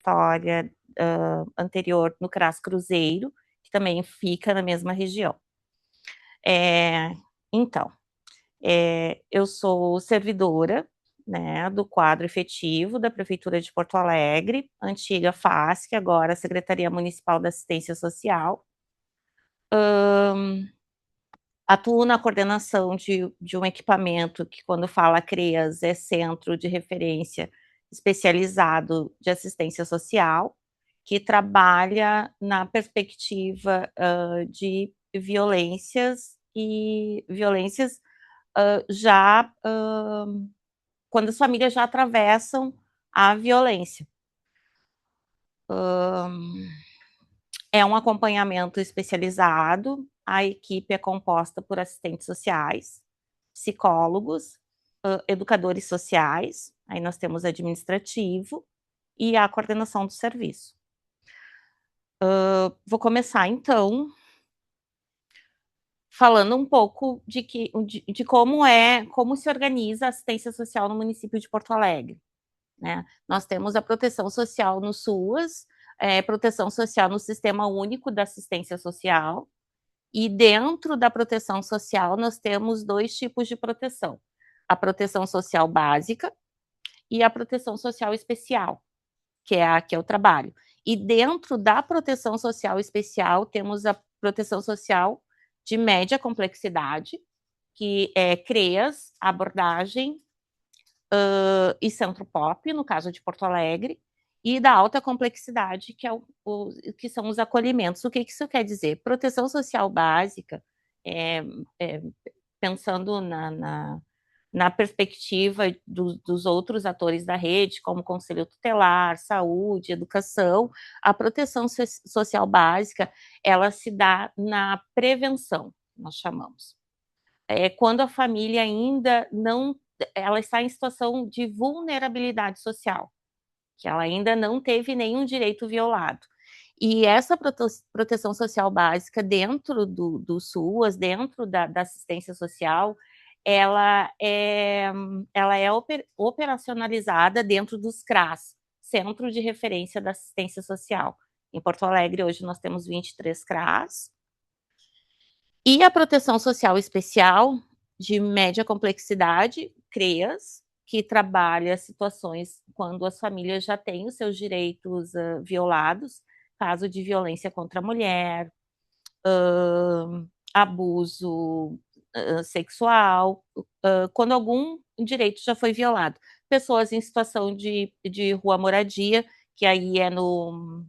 trajetória anterior no CRAS Cruzeiro, que também fica na mesma região. Então, eu sou servidora, né, do quadro efetivo da Prefeitura de Porto Alegre, antiga FASC, agora Secretaria Municipal da Assistência Social. Atuo na coordenação de um equipamento que, quando fala CREAS, é Centro de Referência Especializado de Assistência Social, que trabalha na perspectiva de violências já quando as famílias já atravessam a violência. É um acompanhamento especializado, a equipe é composta por assistentes sociais, psicólogos, educadores sociais, aí nós temos administrativo e a coordenação do serviço. Vou começar, então, falando um pouco de como se organiza a assistência social no município de Porto Alegre, né? Nós temos a proteção social no SUAS, proteção social no Sistema Único da Assistência Social, e dentro da proteção social nós temos 2 tipos de proteção: a proteção social básica e a proteção social especial, que é a que eu trabalho. E dentro da proteção social especial temos a proteção social de média complexidade, que é CREAS, abordagem e Centro Pop, no caso de Porto Alegre, e da alta complexidade, que são os acolhimentos. O que isso quer dizer? Proteção social básica, pensando na perspectiva dos outros atores da rede, como Conselho Tutelar, saúde, educação, a proteção social básica, ela se dá na prevenção, nós chamamos. Quando a família ainda não, ela está em situação de vulnerabilidade social, que ela ainda não teve nenhum direito violado. E essa proteção social básica dentro do SUAS, dentro da assistência social, ela é operacionalizada dentro dos CRAS, Centro de Referência da Assistência Social. Em Porto Alegre, hoje, nós temos 23 CRAS. E a proteção social especial, de média complexidade, CREAS, que trabalha situações quando as famílias já têm os seus direitos violados, caso de violência contra a mulher, abuso sexual, quando algum direito já foi violado. Pessoas em situação de rua moradia, que aí é no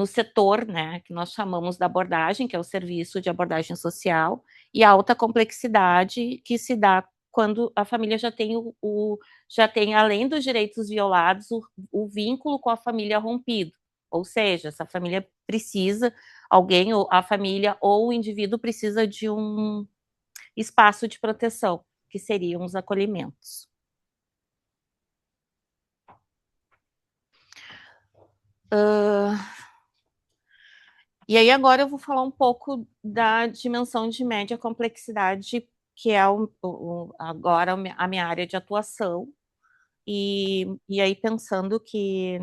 setor, né, que nós chamamos da abordagem, que é o serviço de abordagem social, e a alta complexidade que se dá quando a família já tem, além dos direitos violados, o vínculo com a família rompido. Ou seja, essa família precisa, a família ou o indivíduo precisa de um espaço de proteção, que seriam os acolhimentos. E aí agora eu vou falar um pouco da dimensão de média complexidade, que é agora a minha área de atuação. E aí pensando que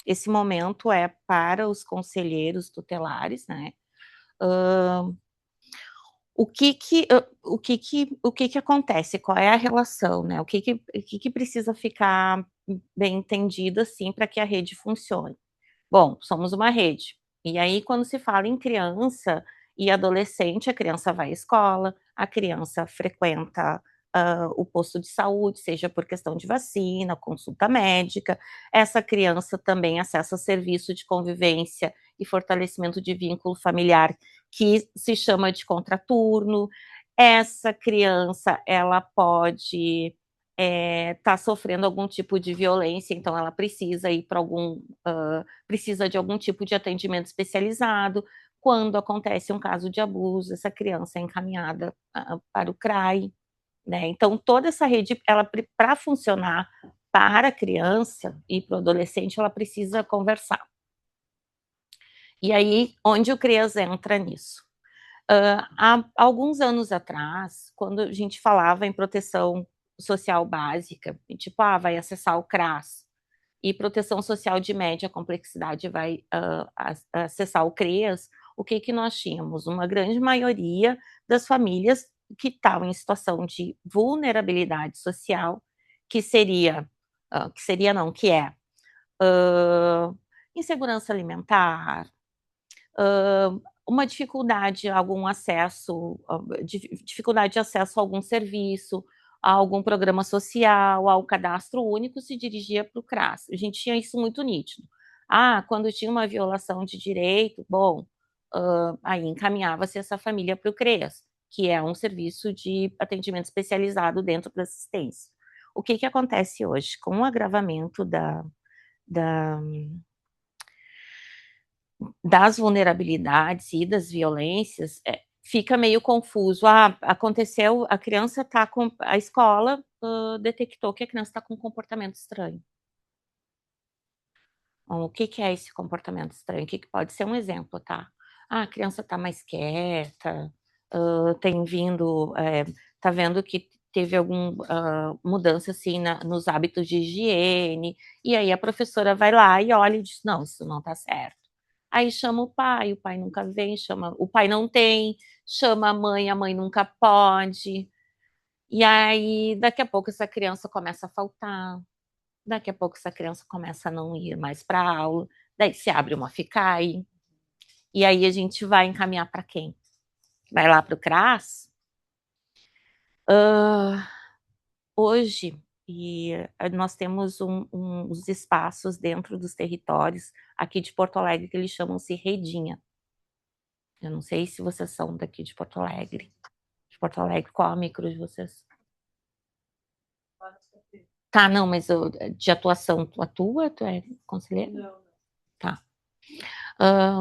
esse momento é para os conselheiros tutelares, né? O que acontece? Qual é a relação, né? O que precisa ficar bem entendido assim para que a rede funcione? Bom, somos uma rede. E aí, quando se fala em criança e adolescente, a criança vai à escola, a criança frequenta o posto de saúde, seja por questão de vacina, consulta médica. Essa criança também acessa serviço de convivência e fortalecimento de vínculo familiar, que se chama de contraturno. Essa criança, ela pode tá sofrendo algum tipo de violência, então ela precisa ir para precisa de algum tipo de atendimento especializado. Quando acontece um caso de abuso, essa criança é encaminhada para o CRAI, né? Então toda essa rede, ela para funcionar para a criança e para o adolescente, ela precisa conversar. E aí, onde o CREAS entra nisso? Há alguns anos atrás, quando a gente falava em proteção social básica, tipo, vai acessar o CRAS, e proteção social de média complexidade vai acessar o CREAS, o que nós tínhamos? Uma grande maioria das famílias que estavam em situação de vulnerabilidade social, que não, que é insegurança alimentar, uma dificuldade, algum acesso, dificuldade de acesso a algum serviço, a algum programa social, ao cadastro único, se dirigia para o CRAS. A gente tinha isso muito nítido. Quando tinha uma violação de direito, bom, aí encaminhava-se essa família para o CREAS, que é um serviço de atendimento especializado dentro da assistência. O que acontece hoje? Com o agravamento das vulnerabilidades e das violências, fica meio confuso. Aconteceu, a criança está com. A escola detectou que a criança está com um comportamento estranho. Bom, o que é esse comportamento estranho? O que pode ser um exemplo, tá? A criança está mais quieta, tem vindo, tá vendo que teve alguma mudança assim nos hábitos de higiene, e aí a professora vai lá e olha e diz: não, isso não está certo. Aí chama o pai nunca vem, o pai não tem, chama a mãe nunca pode. E aí, daqui a pouco, essa criança começa a faltar, daqui a pouco, essa criança começa a não ir mais para a aula, daí se abre uma FICAI, e aí a gente vai encaminhar para quem? Vai lá para o CRAS? Hoje, nós temos uns espaços dentro dos territórios aqui de Porto Alegre que eles chamam-se Redinha. Eu não sei se vocês são daqui de Porto Alegre. De Porto Alegre, qual a micro de vocês? Tá, não, mas de atuação, tu atua? Tu é conselheiro? Não. Tá.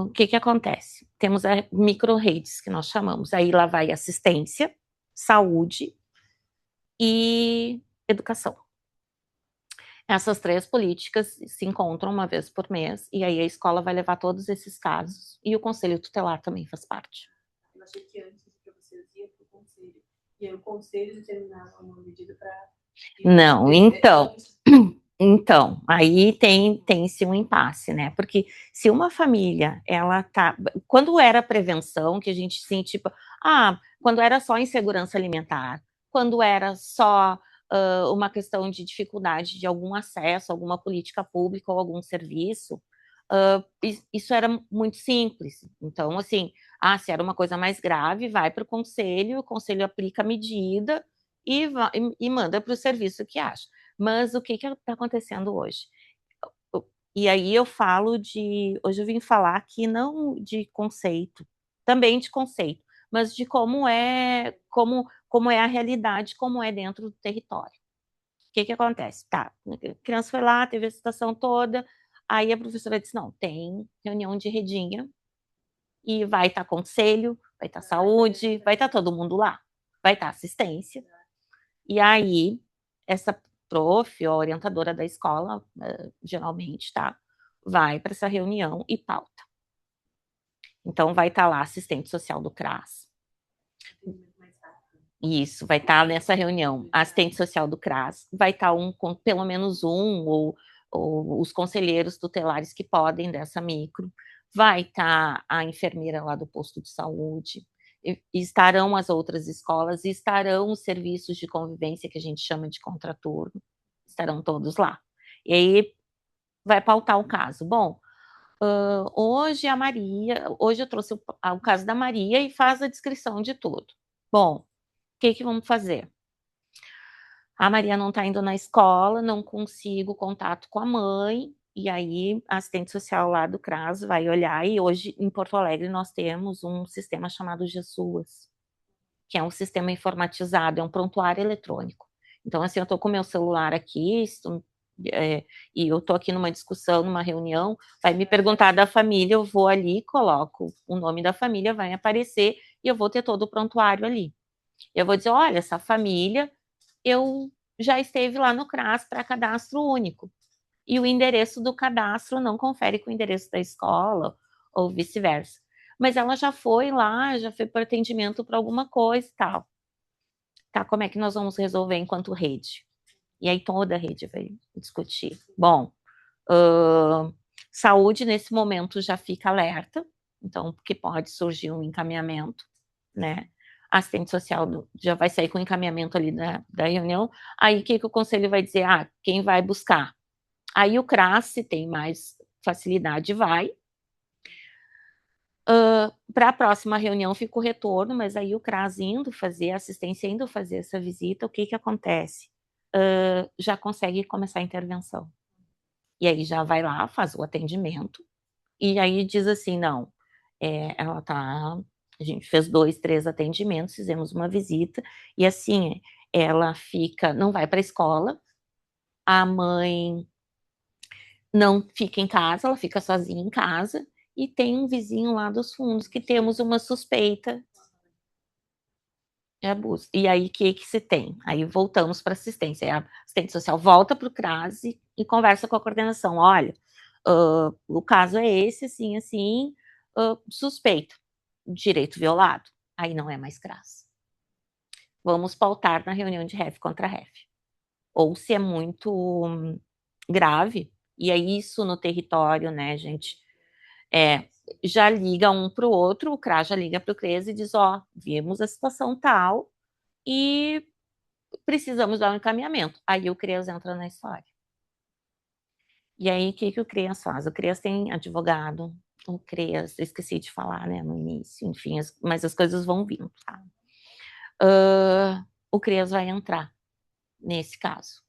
O que acontece? Temos a micro-redes, que nós chamamos. Aí lá vai assistência, saúde e educação. Essas 3 políticas se encontram uma vez por mês, e aí a escola vai levar todos esses casos, e o conselho tutelar também faz parte. Eu achei que antes para vocês ia para o conselho, e aí o conselho determinava uma medida para... Não, então, aí tem-se um impasse, né? Porque se uma família, ela tá... Quando era prevenção, que a gente sim, tipo... quando era só insegurança alimentar, quando era só uma questão de dificuldade de algum acesso, alguma política pública ou algum serviço, isso era muito simples. Então, assim, se era uma coisa mais grave, vai para o conselho aplica a medida e manda para o serviço que acha. Mas o que está acontecendo hoje? E aí eu falo hoje eu vim falar aqui não de conceito, também de conceito, mas de como é a realidade, como é dentro do território. O que acontece? Tá, a criança foi lá, teve a situação toda, aí a professora disse: não, tem reunião de redinha, e vai estar conselho, vai estar saúde, vai estar todo mundo lá, vai estar assistência. E aí, essa prof, a orientadora da escola, geralmente, tá? Vai para essa reunião e pauta. Então, vai estar lá assistente social do CRAS. Isso, vai estar nessa reunião, assistente social do CRAS, vai estar pelo menos ou os conselheiros tutelares que podem dessa micro, vai estar a enfermeira lá do posto de saúde, estarão as outras escolas, estarão os serviços de convivência que a gente chama de contraturno, estarão todos lá. E aí vai pautar o caso. Bom, hoje eu trouxe o caso da Maria e faz a descrição de tudo. Bom, o que vamos fazer? A Maria não está indo na escola, não consigo contato com a mãe, e aí a assistente social lá do CRAS vai olhar, e hoje em Porto Alegre nós temos um sistema chamado GESUAS, que é um sistema informatizado, é um prontuário eletrônico. Então, assim, eu estou com o meu celular aqui, e eu estou aqui numa discussão, numa reunião, vai me perguntar da família, eu vou ali, coloco o nome da família, vai aparecer, e eu vou ter todo o prontuário ali. Eu vou dizer: olha, essa família, eu já esteve lá no CRAS para cadastro único, e o endereço do cadastro não confere com o endereço da escola, ou vice-versa. Mas ela já foi lá, já foi para atendimento para alguma coisa e tal. Tá, como é que nós vamos resolver enquanto rede? E aí toda a rede vai discutir. Bom, saúde nesse momento já fica alerta, então, porque pode surgir um encaminhamento, né? A assistente social já vai sair com o encaminhamento ali da reunião. Aí o que o conselho vai dizer? Ah, quem vai buscar? Aí o CRAS, se tem mais facilidade, vai. Para a próxima reunião fica o retorno, mas aí o CRAS indo fazer, a assistência indo fazer essa visita, o que acontece? Já consegue começar a intervenção. E aí já vai lá, faz o atendimento, e aí diz assim, não, ela tá, a gente fez 2, 3 atendimentos, fizemos uma visita, e assim, ela fica, não vai para a escola, a mãe não fica em casa, ela fica sozinha em casa, e tem um vizinho lá dos fundos que temos uma suspeita de abuso. E aí, o que se tem? Aí voltamos para assistência. A assistente social volta para o CRAS e conversa com a coordenação. Olha, o caso é esse, assim, assim, suspeito, direito violado. Aí não é mais CRAS. Vamos pautar na reunião de REF contra REF. Ou se é muito grave, e é isso no território, né, gente? Já liga um para o outro, o CRAS já liga para o CRES e diz, ó, vimos a situação tal e precisamos dar um encaminhamento. Aí o CREAS entra na história. E aí, o que o CREAS faz? O CREAS tem advogado, o CREAS, eu esqueci de falar, né, no início, enfim, mas as coisas vão vindo, tá? O CREAS vai entrar nesse caso.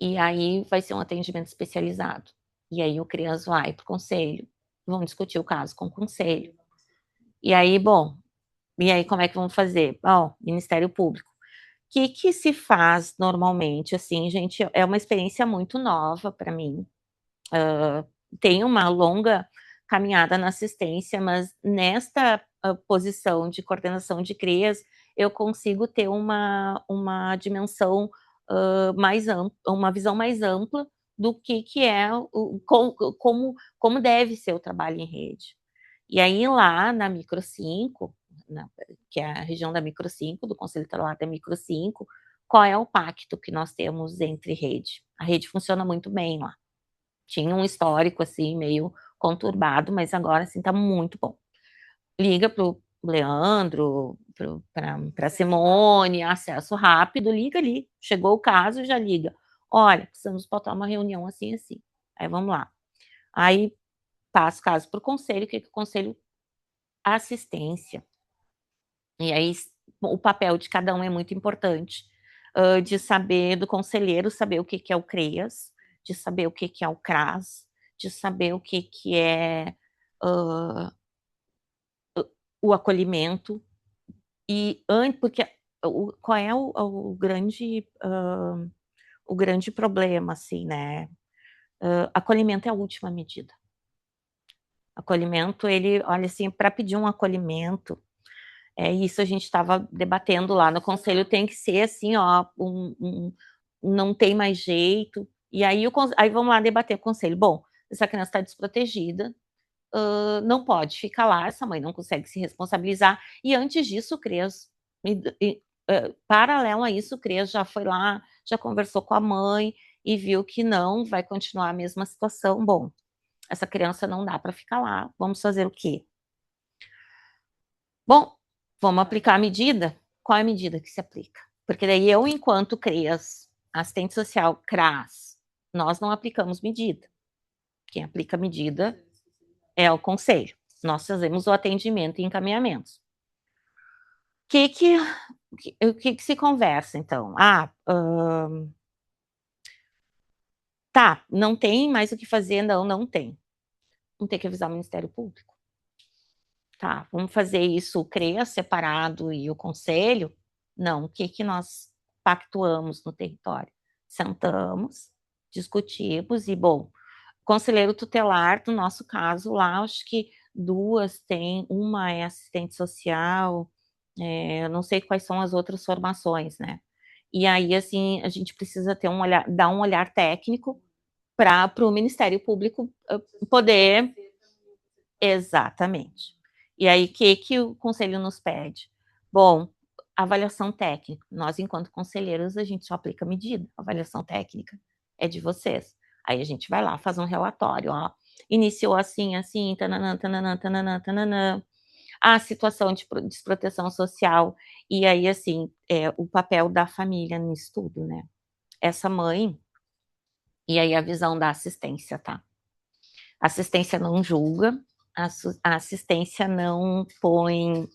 E aí vai ser um atendimento especializado. E aí o CREAS vai para o conselho, vão discutir o caso com o conselho. E aí, bom, e aí como é que vamos fazer? Bom, Ministério Público. O que se faz normalmente, assim, gente, é uma experiência muito nova para mim. Tem uma longa caminhada na assistência, mas nesta posição de coordenação de CREAS, eu consigo ter uma dimensão mais ampla, uma visão mais ampla do que é, como deve ser o trabalho em rede. E aí lá na Micro 5, que é a região da Micro 5, do Conselho Tutelar da Micro 5, qual é o pacto que nós temos entre rede? A rede funciona muito bem lá. Tinha um histórico, assim, meio conturbado, mas agora, assim, tá muito bom. Liga pro Leandro, pra Simone, acesso rápido, liga ali. Chegou o caso, já liga. Olha, precisamos botar uma reunião assim, assim. Aí vamos lá. Aí passa o caso pro conselho, que o conselho assistência. E aí o papel de cada um é muito importante, de saber, do conselheiro saber o que é o CREAS, de saber o que é o CRAS, de saber o que é o acolhimento, e porque qual é o grande problema, assim, né? Acolhimento é a última medida. Acolhimento, ele, olha assim, para pedir um acolhimento, isso a gente estava debatendo lá no conselho, tem que ser assim, ó, não tem mais jeito. E aí, aí vamos lá debater com o conselho. Bom, essa criança está desprotegida, não pode ficar lá, essa mãe não consegue se responsabilizar. E antes disso, o CREAS, paralelo a isso, o CREAS já foi lá, já conversou com a mãe e viu que não vai continuar a mesma situação. Bom, essa criança não dá para ficar lá, vamos fazer o quê? Bom, vamos aplicar a medida? Qual é a medida que se aplica? Porque daí eu, enquanto CREAS, assistente social, CRAS, nós não aplicamos medida. Quem aplica a medida é o conselho. Nós fazemos o atendimento e encaminhamentos. O que se conversa, então? Tá, não tem mais o que fazer? Não tem. Vamos ter que avisar o Ministério Público. Tá, vamos fazer isso, o CREAS separado e o conselho? Não, o que nós pactuamos no território? Sentamos, discutimos e, bom, conselheiro tutelar, no nosso caso lá, acho que 2 tem, uma é assistente social, eu não sei quais são as outras formações, né? E aí, assim, a gente precisa ter dar um olhar técnico para o Ministério Público poder... Exatamente. E aí, o que o conselho nos pede? Bom, avaliação técnica. Nós, enquanto conselheiros, a gente só aplica medida. A avaliação técnica é de vocês. Aí a gente vai lá, faz um relatório, ó. Iniciou assim, assim, tananã, tananã, tananã, tananã. A situação de desproteção social. E aí, assim, o papel da família nisso tudo, né? Essa mãe, e aí a visão da assistência, tá? A assistência não julga, a assistência não põe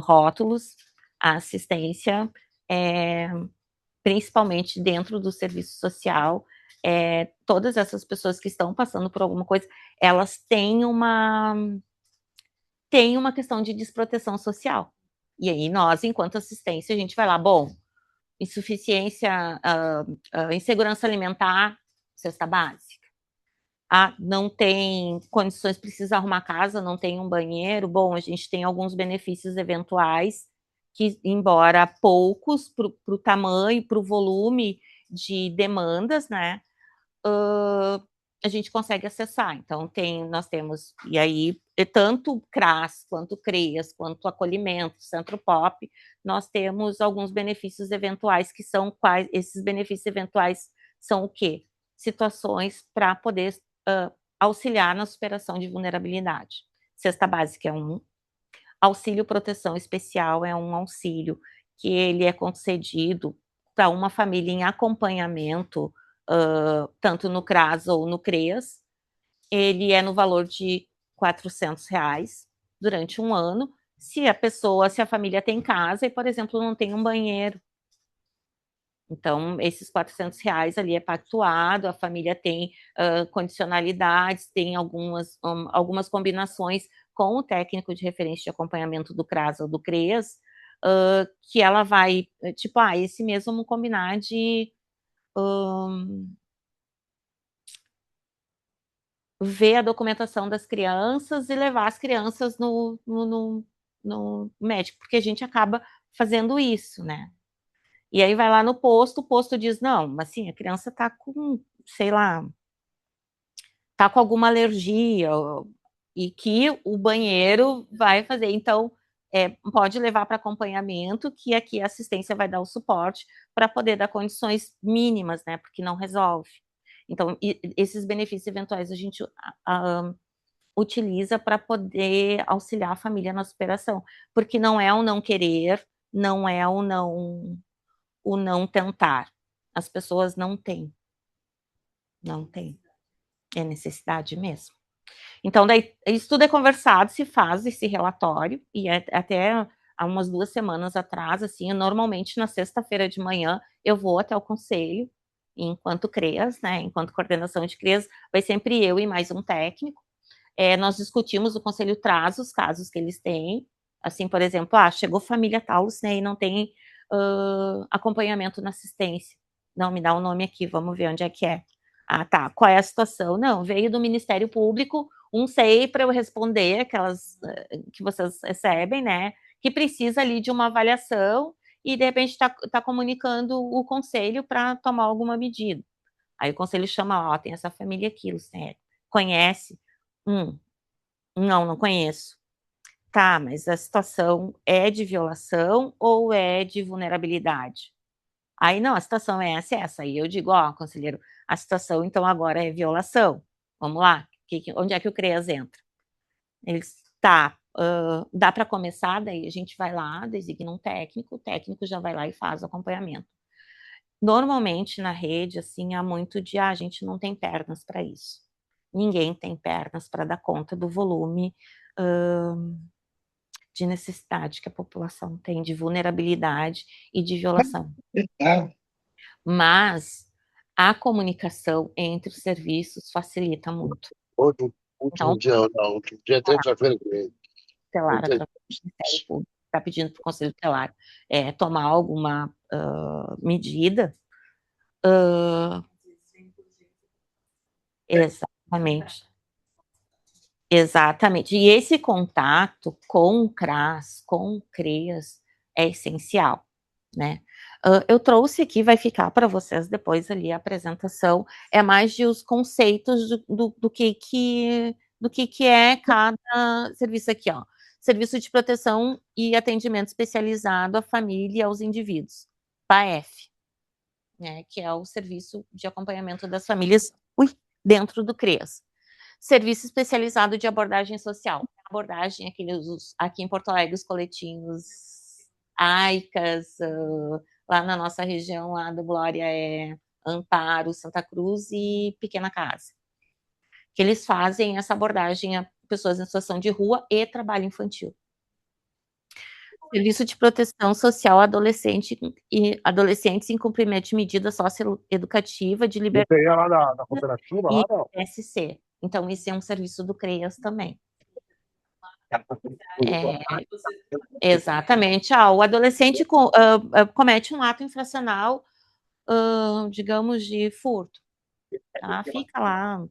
rótulos, a assistência principalmente dentro do serviço social, todas essas pessoas que estão passando por alguma coisa, elas têm uma questão de desproteção social. E aí nós, enquanto assistência, a gente vai lá, bom, insuficiência, insegurança alimentar, cesta básica. Não tem condições, precisa arrumar casa, não tem um banheiro. Bom, a gente tem alguns benefícios eventuais que, embora poucos para o tamanho, para o volume de demandas, né, a gente consegue acessar. Então, nós temos, e aí, tanto CRAS, quanto CREAS, quanto acolhimento, Centro Pop, nós temos alguns benefícios eventuais que são quais, esses benefícios eventuais são o quê? Situações para poder auxiliar na superação de vulnerabilidade. Cesta básica é um, auxílio proteção especial é um auxílio que ele é concedido para uma família em acompanhamento, tanto no CRAS ou no CREAS. Ele é no valor de R$ 400 durante um ano, se a família tem casa e, por exemplo, não tem um banheiro. Então, esses R$ 400 ali é pactuado, a família tem condicionalidades, tem algumas combinações com o técnico de referência de acompanhamento do CRAS ou do CREAS, que ela vai, tipo, esse mês vamos combinar de ver a documentação das crianças e levar as crianças no médico, porque a gente acaba fazendo isso, né? E aí vai lá no posto, o posto diz, não, assim, a criança tá com, sei lá, tá com alguma alergia, e que o banheiro vai fazer. Então, pode levar para acompanhamento, que aqui a assistência vai dar o suporte para poder dar condições mínimas, né? Porque não resolve. Então, esses benefícios eventuais a gente utiliza para poder auxiliar a família na superação, porque não é o não querer, não é o não tentar. As pessoas não têm. Não têm. É necessidade mesmo. Então, daí, isso tudo é conversado, se faz esse relatório, e até há umas 2 semanas atrás, assim, normalmente na sexta-feira de manhã, eu vou até o conselho, enquanto CREAS, né, enquanto coordenação de CREAS, vai sempre eu e mais um técnico. Nós discutimos, o conselho traz os casos que eles têm, assim, por exemplo, chegou família tal, né, e não tem acompanhamento na assistência. Não, me dá o nome aqui, vamos ver onde é que é. Tá, qual é a situação? Não, veio do Ministério Público, sei para eu responder, aquelas que vocês recebem, né, que precisa ali de uma avaliação e, de repente, tá comunicando o conselho para tomar alguma medida. Aí o conselho chama, tem essa família aqui, Luciene, conhece? Não conheço. Tá, mas a situação é de violação ou é de vulnerabilidade? Aí, não, a situação é essa. Aí eu digo, conselheiro, a situação então agora é violação. Vamos lá, onde é que o CREAS entra? Eles, dá para começar, daí a gente vai lá, designa um técnico, o técnico já vai lá e faz o acompanhamento. Normalmente na rede, assim, há muito de, a gente não tem pernas para isso. Ninguém tem pernas para dar conta do volume de necessidade que a população tem, de vulnerabilidade e de violação. Mas a comunicação entre os serviços facilita muito. Último dia, não, último dia é terça-feira que vem. Tutelar, através do Ministério Público, está pedindo para o Conselho Tutelar tomar alguma medida. Exatamente. Exatamente. E esse contato com o CRAS, com o CREAS, é essencial, né? Eu trouxe aqui, vai ficar para vocês depois ali a apresentação, é mais de os conceitos do que é cada serviço aqui, ó. Serviço de Proteção e Atendimento Especializado à Família e aos Indivíduos, PAEF, né, que é o Serviço de Acompanhamento das Famílias dentro do CREAS. Serviço especializado de abordagem social. Abordagem, aqui em Porto Alegre, os coletinhos AICAS, lá na nossa região, lá do Glória, é Amparo, Santa Cruz e Pequena Casa. Que eles fazem essa abordagem a pessoas em situação de rua e trabalho infantil. Serviço de Proteção Social adolescentes em cumprimento de medida socioeducativa de liberdade. Você ia lá na cooperativa, lá não? SC. Então, isso é um serviço do CREAS também. Exatamente. O adolescente comete um ato infracional, digamos, de furto. Tá? Fica lá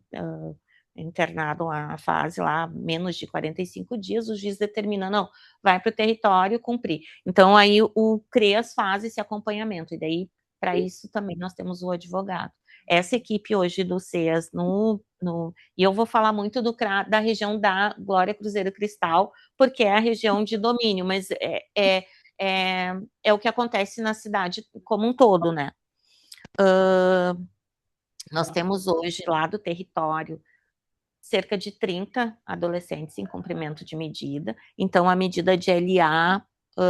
internado a fase lá, menos de 45 dias, o juiz determina, não, vai para o território cumprir. Então, aí o CREAS faz esse acompanhamento, e daí, para isso também nós temos o advogado. Essa equipe hoje do CEAS, e eu vou falar muito da região da Glória Cruzeiro Cristal, porque é a região de domínio, mas é o que acontece na cidade como um todo, né? Nós temos hoje lá do território cerca de 30 adolescentes em cumprimento de medida. Então, a medida de LA,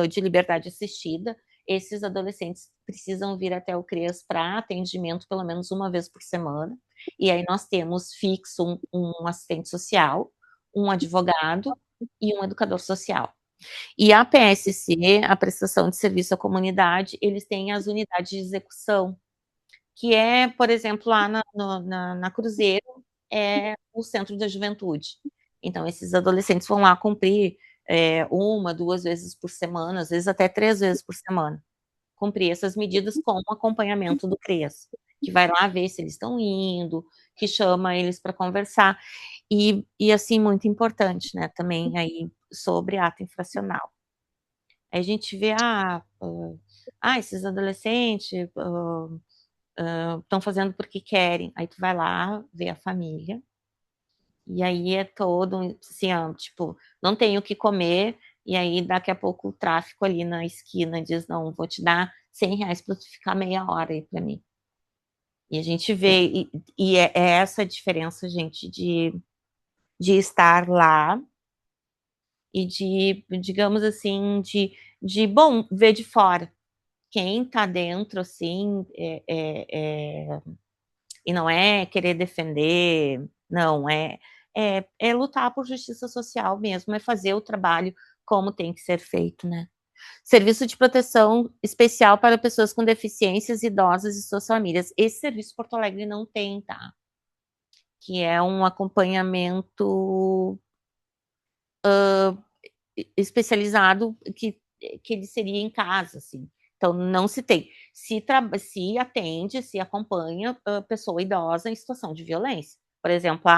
de liberdade assistida, esses adolescentes precisam vir até o CREAS para atendimento pelo menos uma vez por semana. E aí nós temos fixo um assistente social, um advogado e um educador social. E a PSC, a prestação de serviço à comunidade, eles têm as unidades de execução, que é, por exemplo, lá na Cruzeiro, é o Centro da Juventude. Então, esses adolescentes vão lá cumprir 1, 2 vezes por semana, às vezes até 3 vezes por semana, cumprir essas medidas com o acompanhamento do CREAS, que vai lá ver se eles estão indo, que chama eles para conversar. E, assim, muito importante, né, também aí sobre ato infracional. Aí a gente vê, esses adolescentes estão fazendo porque querem. Aí tu vai lá, vê a família, e aí é todo, assim, tipo, não tenho o que comer, e aí daqui a pouco o tráfico ali na esquina diz, não, vou te dar R$100 para tu ficar meia hora aí para mim. E a gente vê, e é essa a diferença, gente, de estar lá e de, digamos assim, bom, ver de fora. Quem tá dentro, assim, e não é querer defender, não, é lutar por justiça social mesmo, é fazer o trabalho como tem que ser feito, né? Serviço de proteção especial para pessoas com deficiências, idosas e suas famílias. Esse serviço Porto Alegre não tem, tá? Que é um acompanhamento especializado que ele seria em casa, assim. Então, não se tem. Se atende, se acompanha a pessoa idosa em situação de violência. Por exemplo,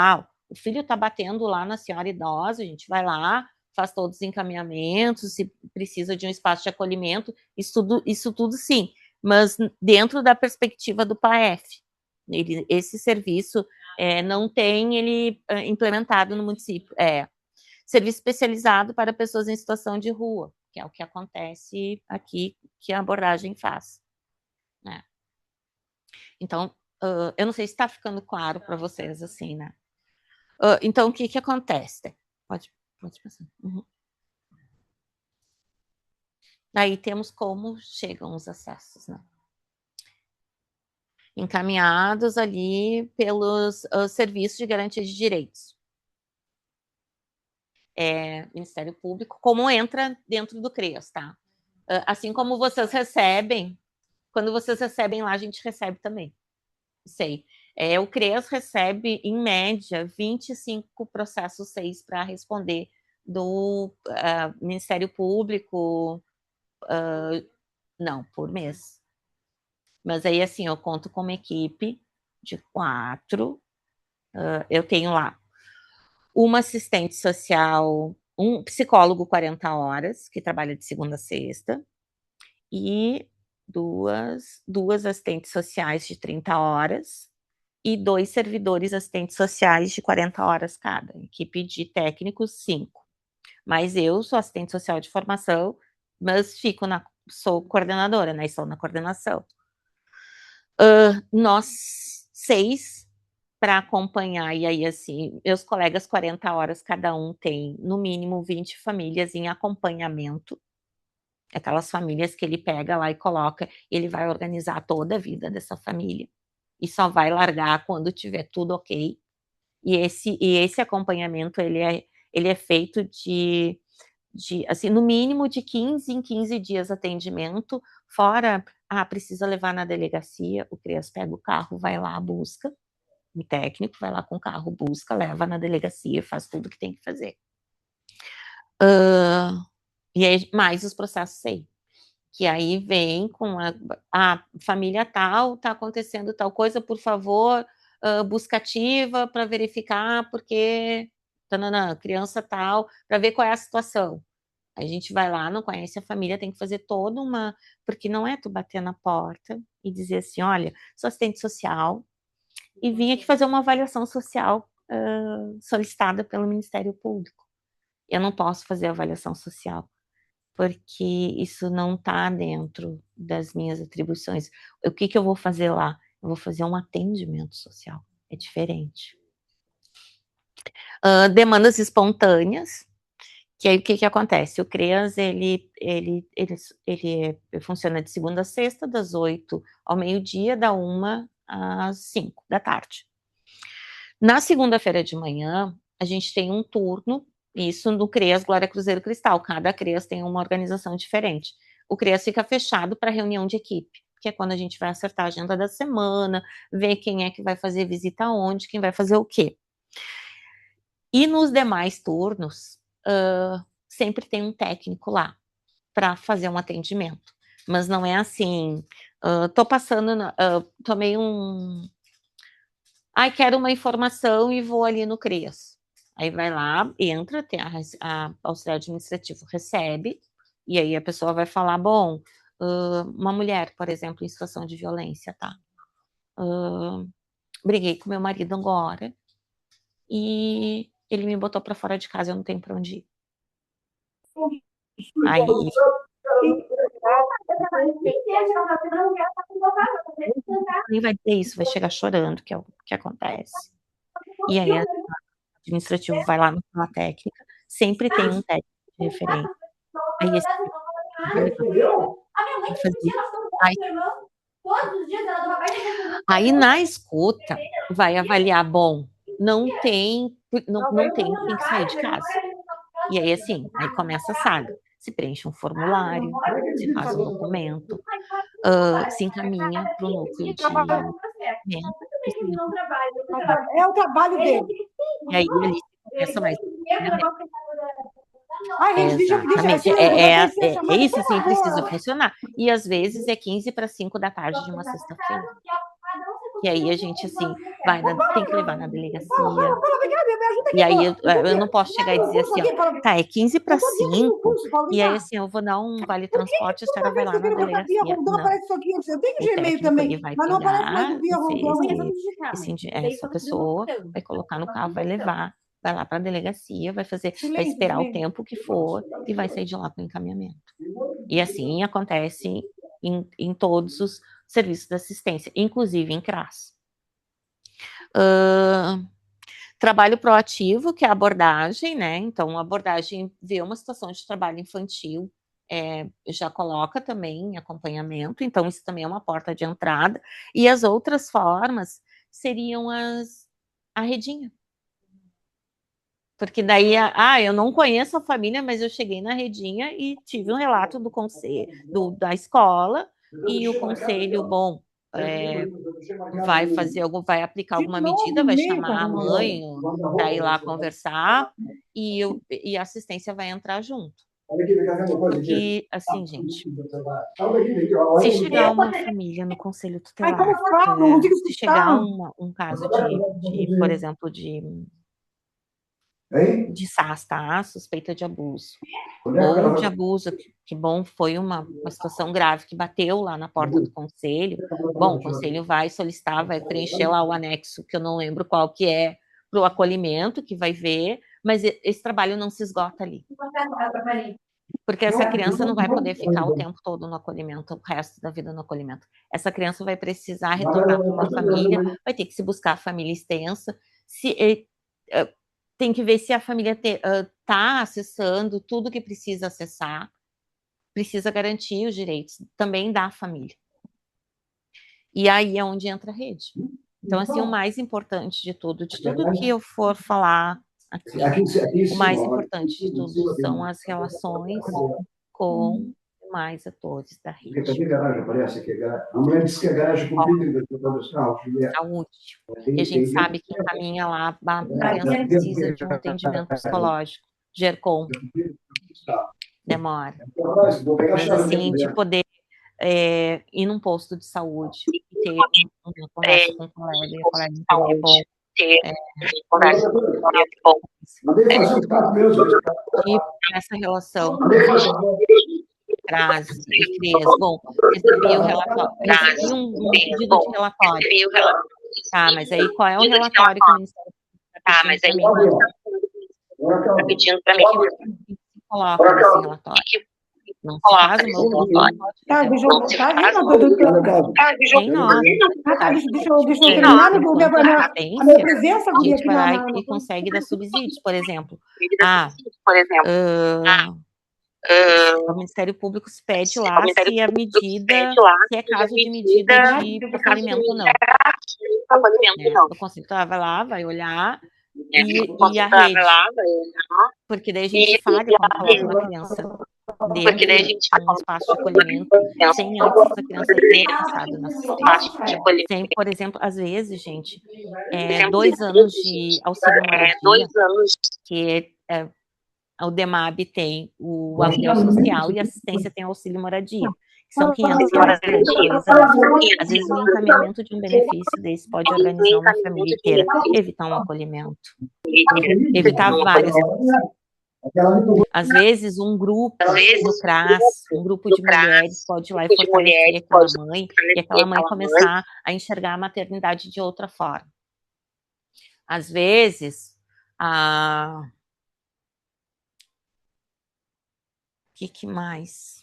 o filho está batendo lá na senhora idosa, a gente vai lá, faz todos os encaminhamentos, se precisa de um espaço de acolhimento, isso tudo sim, mas dentro da perspectiva do PAEF. Esse serviço não tem ele implementado no município. Serviço especializado para pessoas em situação de rua, que é o que acontece aqui, que a abordagem faz. Né? Então, eu não sei se está ficando claro para vocês, assim, né? Então, o que acontece? Pode passar. Uhum. Daí temos como chegam os acessos, né? Encaminhados ali pelos serviços de garantia de direitos. Ministério Público, como entra dentro do CREAS, tá? Assim como vocês recebem, quando vocês recebem lá, a gente recebe também. Sei. O CREAS recebe, em média, 25 processos 6 para responder do Ministério Público, não, por mês. Mas aí, assim, eu conto com uma equipe de 4, eu tenho lá uma assistente social, um psicólogo 40 horas, que trabalha de segunda a sexta, e duas assistentes sociais de 30 horas e 2 servidores assistentes sociais de 40 horas cada. Equipe de técnicos, 5. Mas eu sou assistente social de formação, mas sou coordenadora, né? Estou na coordenação. Nós 6 para acompanhar, e aí, assim, meus colegas, 40 horas, cada um tem, no mínimo, 20 famílias em acompanhamento, aquelas famílias que ele pega lá e coloca, ele vai organizar toda a vida dessa família, e só vai largar quando tiver tudo ok, e esse acompanhamento, ele é feito assim, no mínimo de 15 em 15 dias atendimento, fora, precisa levar na delegacia, o CREAS pega o carro, vai lá, busca, o técnico vai lá com o carro, busca, leva na delegacia, faz tudo que tem que fazer. E aí, mais os processos SEI, que aí vem com a família tal, tá acontecendo tal coisa, por favor, busca ativa para verificar, porque criança tal, para ver qual é a situação. A gente vai lá, não conhece a família, tem que fazer toda uma... Porque não é tu bater na porta e dizer assim, olha, sou assistente social e vim aqui fazer uma avaliação social solicitada pelo Ministério Público. Eu não posso fazer avaliação social, porque isso não está dentro das minhas atribuições. O que eu vou fazer lá? Eu vou fazer um atendimento social. É diferente. Demandas espontâneas, que aí o que acontece? O CREAS, ele funciona de segunda a sexta, das 8 ao meio-dia, da 1 às 5 da tarde. Na segunda-feira de manhã, a gente tem um turno, isso no CREAS Glória Cruzeiro Cristal, cada CREAS tem uma organização diferente. O CREAS fica fechado para reunião de equipe, que é quando a gente vai acertar a agenda da semana, ver quem é que vai fazer visita onde, quem vai fazer o quê. E nos demais turnos, sempre tem um técnico lá para fazer um atendimento. Mas não é assim, tô passando, tomei quero uma informação e vou ali no CREAS. Aí vai lá, entra, tem a auxiliar administrativo recebe, e aí a pessoa vai falar, bom, uma mulher, por exemplo, em situação de violência, tá? Briguei com meu marido agora, e ele me botou para fora de casa, eu não tenho para onde ir. Aí nem vai ter isso, vai chegar chorando, que é o que acontece. E aí a administrativo vai lá na técnica, sempre tem um técnico de referência. Aí esse vai fazer. Aí na escuta vai avaliar, bom, não tem quem que sair de casa. E aí assim, aí começa a saga. Se preenche um formulário, se faz um documento, se encaminha para o núcleo de é o trabalho dele. E aí ele começa mais. Exatamente. É isso, assim, precisa funcionar. E às vezes é 15 para 5 da tarde de uma sexta-feira. E aí a gente, assim, tem que levar na delegacia. E aí eu não posso chegar e dizer assim, ó, tá, é 15 para 5, e aí assim, eu vou dar um vale transporte, a senhora vai lá na delegacia. Não. O técnico, ele vai pegar essa pessoa, vai colocar no carro, vai levar, vai lá para a delegacia, vai esperar o tempo que for e vai sair de lá com o encaminhamento. E assim acontece em todos os serviços de assistência, inclusive em CRAS. Trabalho proativo, que é a abordagem, né? Então, a abordagem vê uma situação de trabalho infantil, já coloca também acompanhamento, então isso também é uma porta de entrada. E as outras formas seriam a redinha. Porque daí, eu não conheço a família, mas eu cheguei na redinha e tive um relato do conselho, da escola, e o conselho, bom, vai aplicar alguma medida, vai chamar a mãe para ir lá conversar, e a assistência vai entrar junto. Porque, assim, gente, se chegar uma família no conselho tutelar, se chegar um caso por exemplo, de SAS, tá? Suspeita de abuso. Ou de abuso, que bom, foi uma situação grave que bateu lá na porta do conselho. Bom, o conselho vai solicitar, vai preencher lá o anexo, que eu não lembro qual que é, para o acolhimento, que vai ver, mas esse trabalho não se esgota ali. Porque essa criança não vai poder ficar o tempo todo no acolhimento, o resto da vida no acolhimento. Essa criança vai precisar retornar para uma família, vai ter que se buscar a família extensa, tem que ver se a família está acessando tudo que precisa acessar, precisa garantir os direitos também da família. E aí é onde entra a rede. Então, assim, o mais importante de tudo que eu for falar aqui, o mais importante de tudo são as relações com mais atores da rede. Saúde. E a gente sabe que encaminha lá, a criança precisa de um atendimento psicológico, GERCOM. Demora. Mas assim, de poder ir num posto de saúde e ter uma conversa com o colega e o colega entender, bom, conversa com o colega, bom, e essa relação CRAS e CREAS, bom, recebi um pedido de relatório. Tá, mas aí qual é o relatório que o Ministério está pedindo para mim? O que se coloca nesse relatório? Não se faz o meu relatório. Tem nome. Deixa eu terminar a minha presença a gente vai lá e consegue dar subsídios, por exemplo. O Ministério Público se pede lá se a medida, se é caso de medida de acolhimento ou não. O conselho vai lá, vai olhar, e a rede, porque daí a gente falha quando coloca uma criança dentro de um espaço de acolhimento, sem antes a criança ter passado na assistência. Tem, por exemplo, às vezes, gente, 2 anos de auxílio moradia, que o DEMAB tem o aluguel social e a assistência tem o auxílio moradia. São R$500 durante 2 anos. Às vezes, o encaminhamento de um benefício desse pode organizar uma família inteira, evitar um acolhimento, evitar várias coisas. Às vezes, um grupo no CRAS, um grupo de mulheres pode ir lá e fortalecer aquela mãe, e aquela mãe começar a enxergar a maternidade de outra forma. Às vezes, o que mais?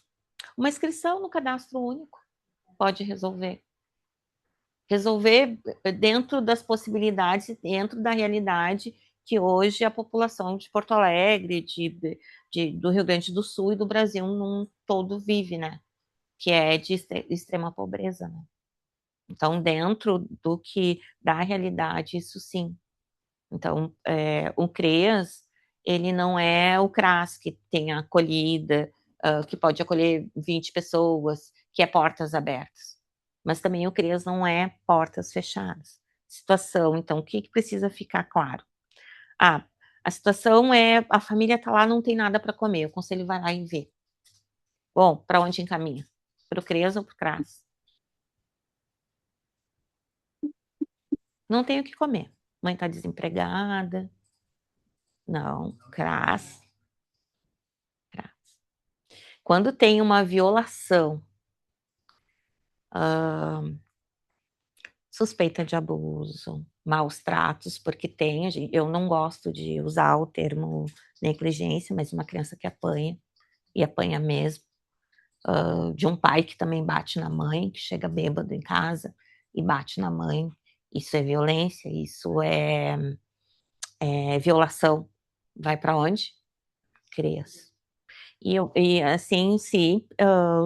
Uma inscrição no cadastro único pode resolver. Resolver dentro das possibilidades, dentro da realidade que hoje a população de Porto Alegre, do Rio Grande do Sul e do Brasil num todo vive, né? Que é de extrema pobreza, né? Então, dentro da realidade, isso sim. Então, o CREAS, ele não é o CRAS que tem a acolhida, que pode acolher 20 pessoas, que é portas abertas. Mas também o CREAS não é portas fechadas. Situação, então, o que precisa ficar claro? A situação é, a família está lá, não tem nada para comer, o conselho vai lá e vê. Bom, para onde encaminha? Para o CREAS ou para o CRAS? Não tem o que comer. Mãe está desempregada. Não, CRAS. Quando tem uma violação, suspeita de abuso, maus tratos, porque eu não gosto de usar o termo negligência, mas uma criança que apanha, e apanha mesmo, de um pai que também bate na mãe, que chega bêbado em casa e bate na mãe, isso é violência, isso é violação. Vai para onde? CREAS. E assim, se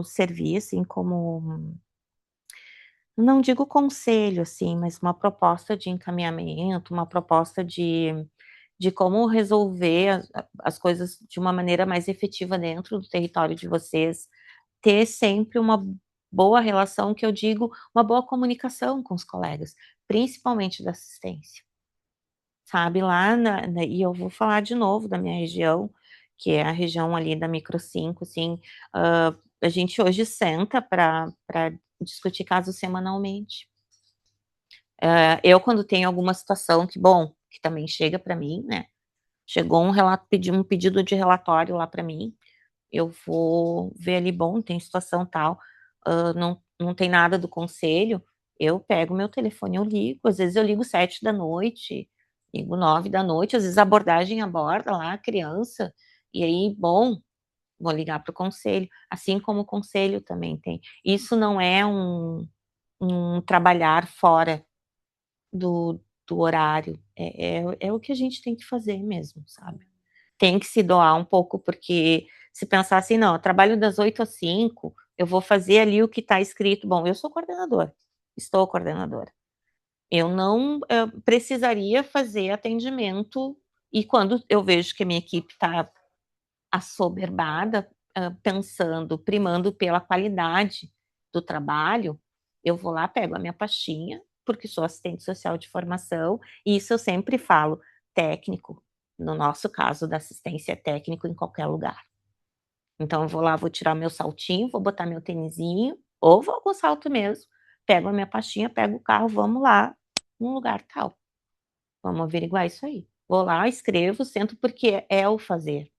servir assim como, não digo conselho, assim, mas uma proposta de encaminhamento, uma proposta de como resolver as coisas de uma maneira mais efetiva dentro do território de vocês, ter sempre uma boa relação, que eu digo, uma boa comunicação com os colegas, principalmente da assistência. Sabe, lá e eu vou falar de novo da minha região, que é a região ali da Micro 5, assim, a gente hoje senta para discutir casos semanalmente. Eu, quando tenho alguma situação que também chega para mim, né, chegou um pedido de relatório lá para mim, eu vou ver ali, tem situação tal, não tem nada do conselho, eu pego meu telefone, eu ligo, às vezes eu ligo 7 da noite, Ligo 9 da noite, às vezes a abordagem aborda lá a criança, e aí, bom, vou ligar para o conselho, assim como o conselho também tem. Isso não é um trabalhar fora do horário, é o que a gente tem que fazer mesmo, sabe? Tem que se doar um pouco, porque se pensar assim, não, eu trabalho das 8 às 5, eu vou fazer ali o que está escrito. Bom, eu sou coordenadora, estou coordenadora. Eu não precisaria fazer atendimento, e quando eu vejo que a minha equipe está assoberbada, pensando, primando pela qualidade do trabalho, eu vou lá, pego a minha pastinha, porque sou assistente social de formação, e isso eu sempre falo, técnico, no nosso caso da assistência é técnico em qualquer lugar. Então eu vou lá, vou tirar meu saltinho, vou botar meu tênisinho, ou vou com salto mesmo, pego a minha pastinha, pego o carro, vamos lá, num lugar tal. Vamos averiguar isso aí. Vou lá, escrevo, sento, porque é o fazer.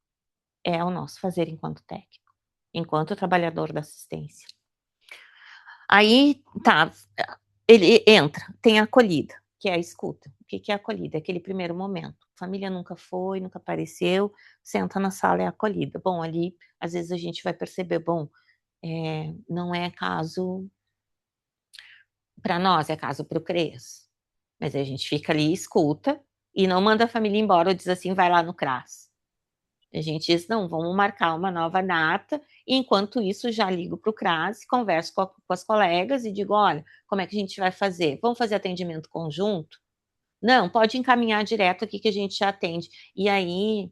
É o nosso fazer enquanto técnico, enquanto trabalhador da assistência. Aí, tá, ele entra, tem a acolhida, que é a escuta. O que é a acolhida? É aquele primeiro momento. A família nunca foi, nunca apareceu, senta na sala, é acolhida. Bom, ali, às vezes a gente vai perceber, bom, não é caso para nós, é caso para o CREAS. Mas a gente fica ali, escuta, e não manda a família embora, ou diz assim, vai lá no CRAS. A gente diz, não, vamos marcar uma nova data, e enquanto isso já ligo para o CRAS, converso com as colegas e digo, olha, como é que a gente vai fazer? Vamos fazer atendimento conjunto? Não, pode encaminhar direto aqui que a gente já atende. E aí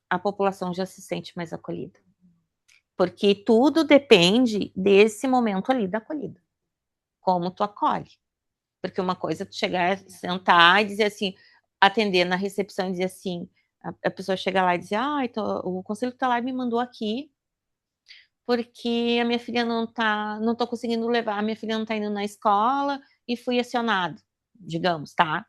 a população já se sente mais acolhida. Porque tudo depende desse momento ali da acolhida. Como tu acolhe. Porque uma coisa é tu chegar, sentar e dizer assim, atender na recepção e dizer assim, a pessoa chega lá e diz, o conselho tutelar me mandou aqui porque a minha filha não tô conseguindo levar, a minha filha não tá indo na escola e fui acionado, digamos, tá?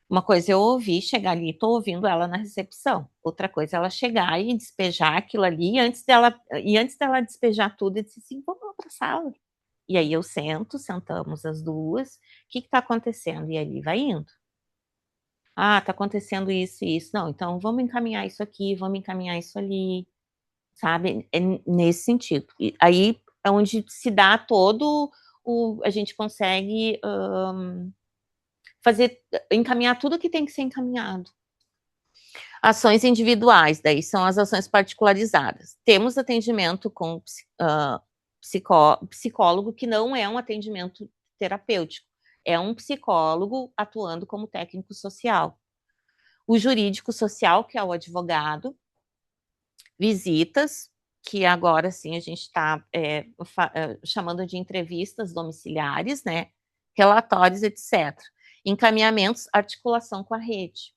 Uma coisa é eu ouvir, chegar ali, tô ouvindo ela na recepção. Outra coisa é ela chegar e despejar aquilo ali, e antes dela despejar tudo, eu disse assim, vamos lá pra sala. E aí eu sentamos as duas, o que tá acontecendo? E ali vai indo. Tá acontecendo isso e isso. Não, então vamos encaminhar isso aqui, vamos encaminhar isso ali, sabe? É nesse sentido. E aí é onde se dá a gente consegue encaminhar tudo que tem que ser encaminhado. Ações individuais, daí são as ações particularizadas. Temos atendimento com psicólogo, que não é um atendimento terapêutico, é um psicólogo atuando como técnico social. O jurídico social, que é o advogado, visitas, que agora sim a gente está chamando de entrevistas domiciliares, né? Relatórios, etc. Encaminhamentos, articulação com a rede.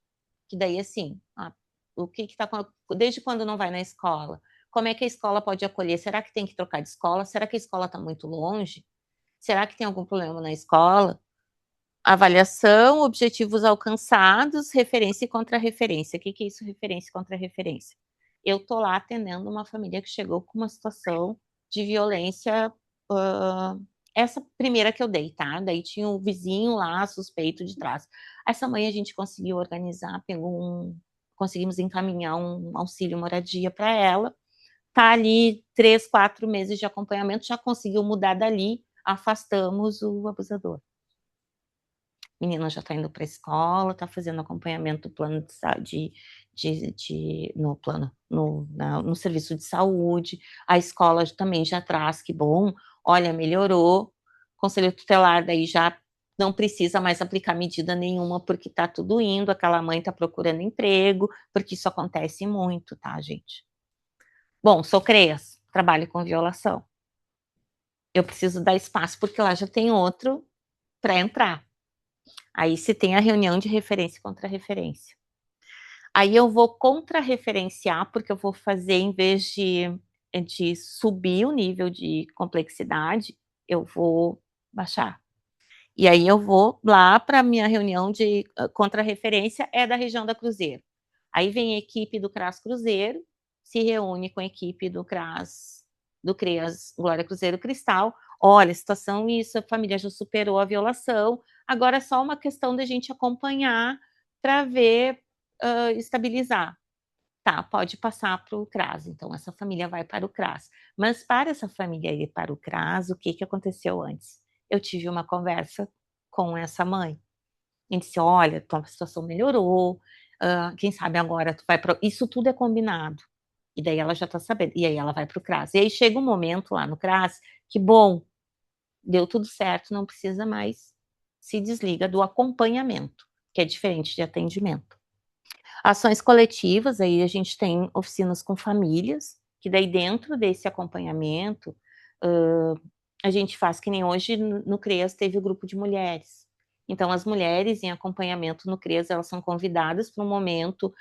Que daí, assim, o que está desde quando não vai na escola? Como é que a escola pode acolher? Será que tem que trocar de escola? Será que a escola está muito longe? Será que tem algum problema na escola? Avaliação, objetivos alcançados, referência e contra-referência. O que é isso, referência e contra-referência? Eu estou lá atendendo uma família que chegou com uma situação de violência, essa primeira que eu dei, tá? Daí tinha um vizinho lá, suspeito de trás. Essa mãe a gente conseguiu organizar, conseguimos encaminhar um auxílio moradia para ela. Tá ali 3, 4 meses de acompanhamento, já conseguiu mudar dali, afastamos o abusador. Menina já está indo para a escola, está fazendo acompanhamento do plano no serviço de saúde, a escola também já traz, que bom, olha, melhorou, o conselho tutelar daí já não precisa mais aplicar medida nenhuma, porque está tudo indo, aquela mãe está procurando emprego, porque isso acontece muito, tá, gente? Bom, sou CREAS, trabalho com violação. Eu preciso dar espaço, porque lá já tem outro para entrar. Aí se tem a reunião de referência e contra-referência. Aí eu vou contra-referenciar, porque eu vou fazer, em vez de subir o nível de complexidade, eu vou baixar. E aí eu vou lá para a minha reunião de contra-referência, é da região da Cruzeiro. Aí vem a equipe do CRAS Cruzeiro, se reúne com a equipe do CRAS, do CREAS Glória Cruzeiro Cristal. Olha, a situação isso, a família já superou a violação, agora é só uma questão da gente acompanhar para ver, estabilizar. Tá, pode passar para o CRAS, então essa família vai para o CRAS. Mas para essa família ir para o CRAS, o que aconteceu antes? Eu tive uma conversa com essa mãe. E disse, olha, tua situação melhorou, quem sabe agora tu vai para... Isso tudo é combinado. E daí ela já está sabendo. E aí ela vai para o CRAS. E aí chega um momento lá no CRAS que, bom, deu tudo certo, não precisa mais, se desliga do acompanhamento, que é diferente de atendimento. Ações coletivas, aí a gente tem oficinas com famílias, que daí dentro desse acompanhamento, a gente faz que nem hoje no CREAS teve o grupo de mulheres. Então, as mulheres em acompanhamento no CREAS, elas são convidadas para um momento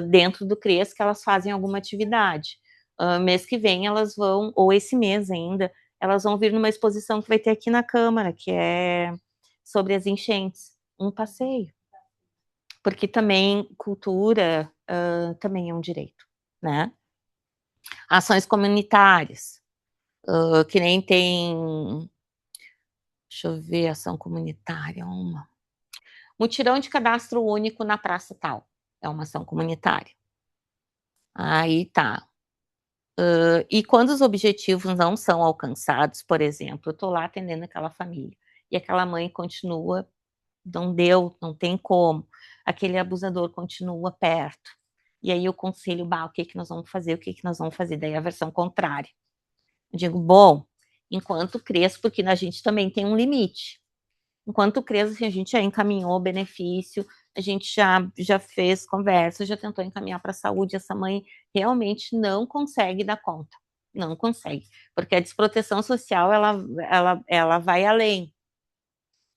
dentro do CREAS que elas fazem alguma atividade. Mês que vem elas vão, ou esse mês ainda, elas vão vir numa exposição que vai ter aqui na Câmara, que é sobre as enchentes, um passeio. Porque também cultura também é um direito, né? Ações comunitárias, que nem tem, deixa eu ver, ação comunitária, uma. Mutirão de cadastro único na praça tal, é uma ação comunitária. Aí tá. E quando os objetivos não são alcançados, por exemplo, eu estou lá atendendo aquela família, e aquela mãe continua, não deu, não tem como, aquele abusador continua perto, e aí o conselho, o que nós vamos fazer, o que nós vamos fazer? Daí a versão contrária. Eu digo, bom, enquanto cresço, porque a gente também tem um limite. Enquanto cresço, assim, a gente já encaminhou o benefício, a gente já fez conversa, já tentou encaminhar para a saúde, essa mãe realmente não consegue dar conta, não consegue, porque a desproteção social, ela vai além.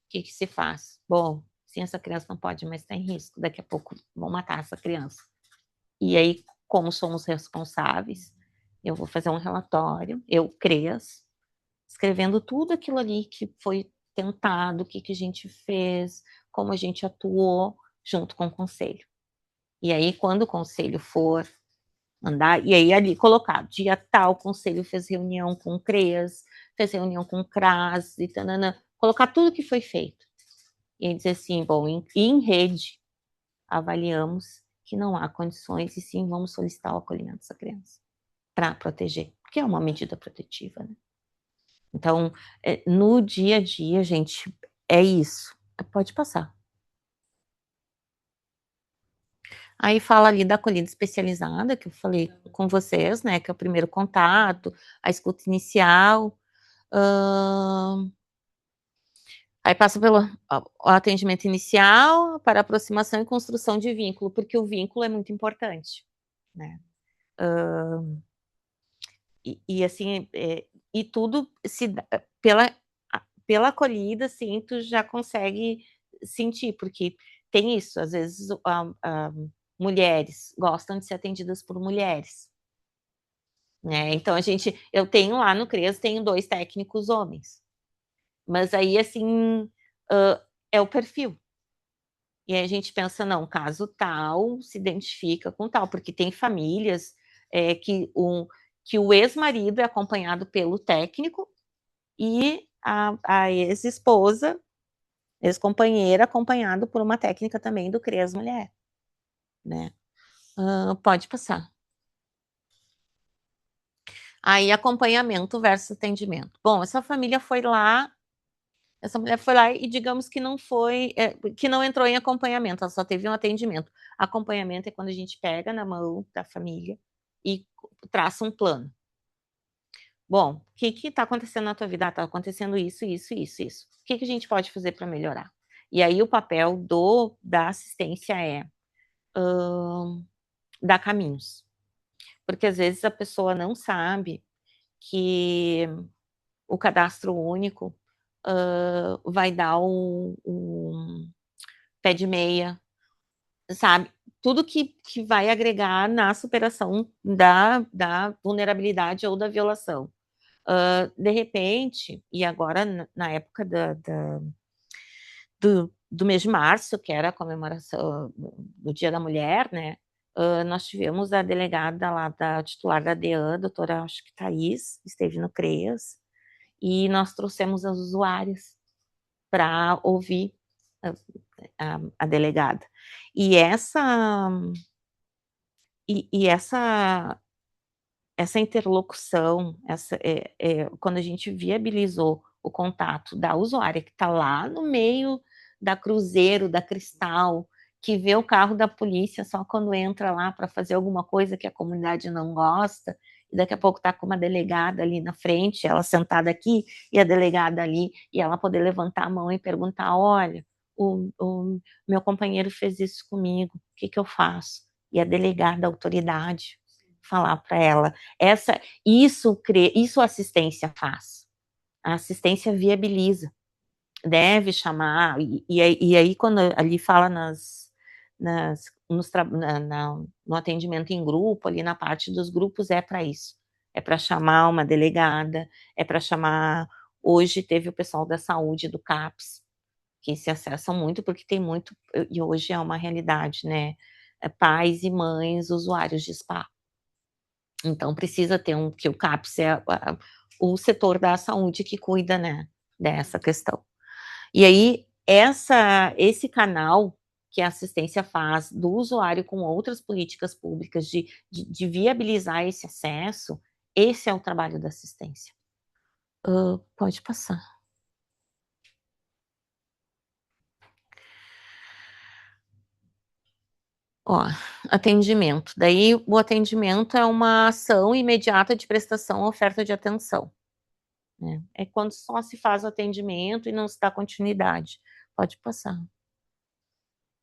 O que se faz? Bom, sim, essa criança não pode mais estar em risco, daqui a pouco vão matar essa criança. E aí, como somos responsáveis, eu vou fazer um relatório, eu, CREAS, escrevendo tudo aquilo ali que foi tentado, o que a gente fez, como a gente atuou, junto com o conselho. E aí, quando o conselho for mandar, e aí ali colocado, dia tal, o conselho fez reunião com o CREAS, fez reunião com o CRAS, e tanana, colocar tudo que foi feito. E aí dizer assim, bom, em rede, avaliamos que não há condições, e sim, vamos solicitar o acolhimento dessa criança, para proteger, porque é uma medida protetiva, né? Então, no dia a dia, gente, é isso. Pode passar. Aí fala ali da acolhida especializada, que eu falei com vocês, né, que é o primeiro contato, a escuta inicial, aí passa pelo atendimento inicial, para aproximação e construção de vínculo, porque o vínculo é muito importante, né. E assim, e tudo se pela acolhida, assim, tu já consegue sentir, porque tem isso, às vezes mulheres gostam de ser atendidas por mulheres, né? Então eu tenho lá no CREAS, tenho 2 técnicos homens, mas aí assim é o perfil. E aí a gente pensa, não, caso tal, se identifica com tal, porque tem famílias que o ex-marido é acompanhado pelo técnico e a ex-esposa, ex-companheira, acompanhado por uma técnica também do CREAS Mulher, né? Pode passar. Aí, acompanhamento versus atendimento. Bom, essa mulher foi lá e digamos que não foi, que não entrou em acompanhamento, ela só teve um atendimento. Acompanhamento é quando a gente pega na mão da família e traça um plano. Bom, o que está acontecendo na tua vida? Está acontecendo isso, isso, isso, isso. O que a gente pode fazer para melhorar? E aí o papel da assistência é dar caminhos. Porque às vezes a pessoa não sabe que o cadastro único vai dar um pé de meia, sabe? Tudo que vai agregar na superação da vulnerabilidade ou da violação. De repente, e agora na época do mês de março, que era a comemoração do Dia da Mulher, né? Nós tivemos a delegada lá, da titular da DEAN, doutora, acho que Thaís, esteve no CREAS, e nós trouxemos as usuárias para ouvir a delegada. E essa interlocução, quando a gente viabilizou o contato da usuária que está lá no meio da Cruzeiro, da Cristal, que vê o carro da polícia só quando entra lá para fazer alguma coisa que a comunidade não gosta, e daqui a pouco está com uma delegada ali na frente, ela sentada aqui e a delegada ali, e ela poder levantar a mão e perguntar, olha, o meu companheiro fez isso comigo, o que eu faço? E a delegada, a autoridade, falar para ela, isso a assistência faz, a assistência viabiliza, deve chamar, e aí quando ali fala no atendimento em grupo, ali na parte dos grupos, é para isso, é para chamar uma delegada, é para chamar, hoje teve o pessoal da saúde, do CAPS, que se acessam muito, porque tem muito, e hoje é uma realidade, né, pais e mães usuários de spa. Então, precisa ter que o CAPS é o setor da saúde que cuida, né, dessa questão. E aí, esse canal que a assistência faz do usuário com outras políticas públicas de viabilizar esse acesso, esse é o trabalho da assistência. Pode passar. Ó, atendimento. Daí, o atendimento é uma ação imediata de prestação ou oferta de atenção. Né? É quando só se faz o atendimento e não se dá continuidade. Pode passar.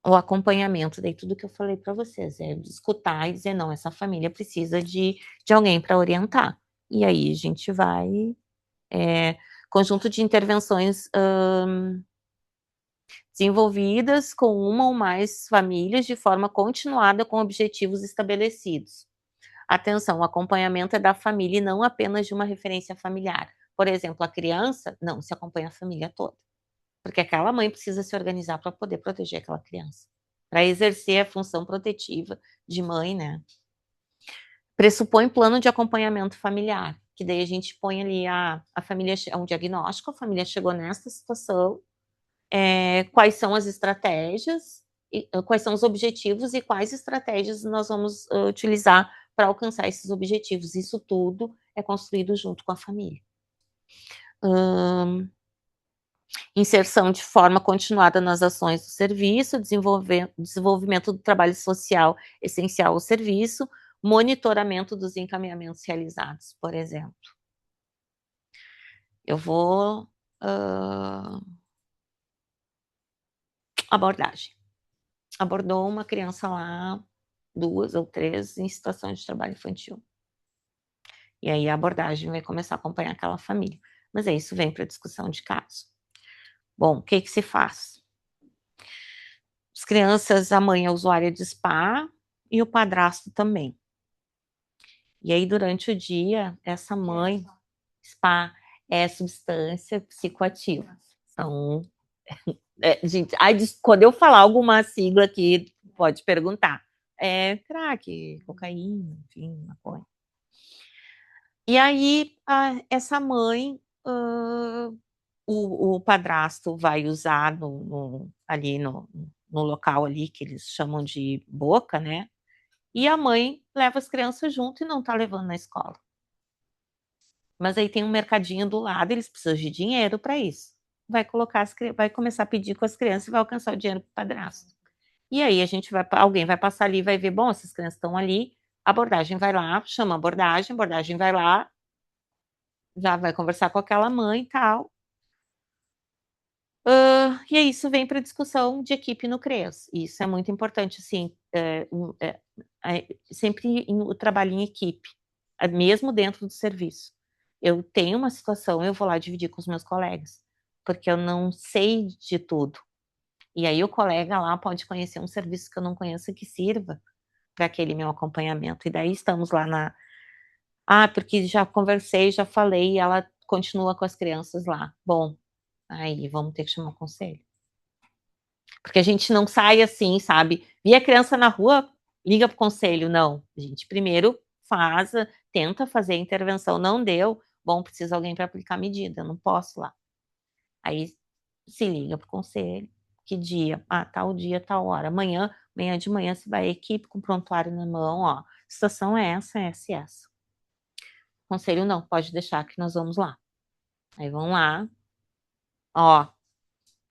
O acompanhamento, daí tudo que eu falei para vocês, é escutar e dizer, não, essa família precisa de alguém para orientar. E aí a gente vai, conjunto de intervenções desenvolvidas com uma ou mais famílias de forma continuada com objetivos estabelecidos. Atenção, o acompanhamento é da família e não apenas de uma referência familiar. Por exemplo, a criança, não, se acompanha a família toda. Porque aquela mãe precisa se organizar para poder proteger aquela criança. Para exercer a função protetiva de mãe, né? Pressupõe plano de acompanhamento familiar, que daí a gente põe ali a família, um diagnóstico, a família chegou nesta situação, quais são as estratégias, quais são os objetivos e quais estratégias nós vamos utilizar para alcançar esses objetivos. Isso tudo é construído junto com a família. Inserção de forma continuada nas ações do serviço, desenvolvimento do trabalho social essencial ao serviço, monitoramento dos encaminhamentos realizados, por exemplo. Eu vou... abordagem. Abordou uma criança lá, 2 ou 3, em situação de trabalho infantil. E aí a abordagem vai começar a acompanhar aquela família. Mas aí isso vem para discussão de caso. Bom, o que se faz? As crianças, a mãe é usuária de spa e o padrasto também. E aí, durante o dia, essa mãe, spa é substância psicoativa. Então, gente, quando eu falar alguma sigla aqui, pode perguntar. É crack, cocaína, enfim, maconha. E aí, essa mãe, o padrasto vai usar ali no local ali, que eles chamam de boca, né? E a mãe leva as crianças junto e não tá levando na escola. Mas aí tem um mercadinho do lado, eles precisam de dinheiro para isso. Vai começar a pedir com as crianças e vai alcançar o dinheiro para o padrasto. E aí alguém vai passar ali e vai ver, bom, essas crianças estão ali, a abordagem vai lá, chama a abordagem vai lá, já vai conversar com aquela mãe e tal. E aí isso vem para discussão de equipe no CREAS. Isso é muito importante, assim, sempre o trabalho em equipe, mesmo dentro do serviço. Eu tenho uma situação, eu vou lá dividir com os meus colegas, porque eu não sei de tudo. E aí o colega lá pode conhecer um serviço que eu não conheço que sirva para aquele meu acompanhamento. E daí estamos lá porque já conversei, já falei, e ela continua com as crianças lá. Bom, aí vamos ter que chamar o conselho. Porque a gente não sai assim, sabe? Vi a criança na rua, liga pro conselho. Não, a gente primeiro tenta fazer a intervenção, não deu, bom, precisa alguém para aplicar a medida, eu não posso lá. Aí se liga pro conselho, Que dia? Ah, tal dia, tal hora. Amanhã de manhã você vai a equipe com prontuário na mão, ó. A situação é essa, essa e essa. Conselho não, pode deixar que nós vamos lá. Aí vão lá, ó,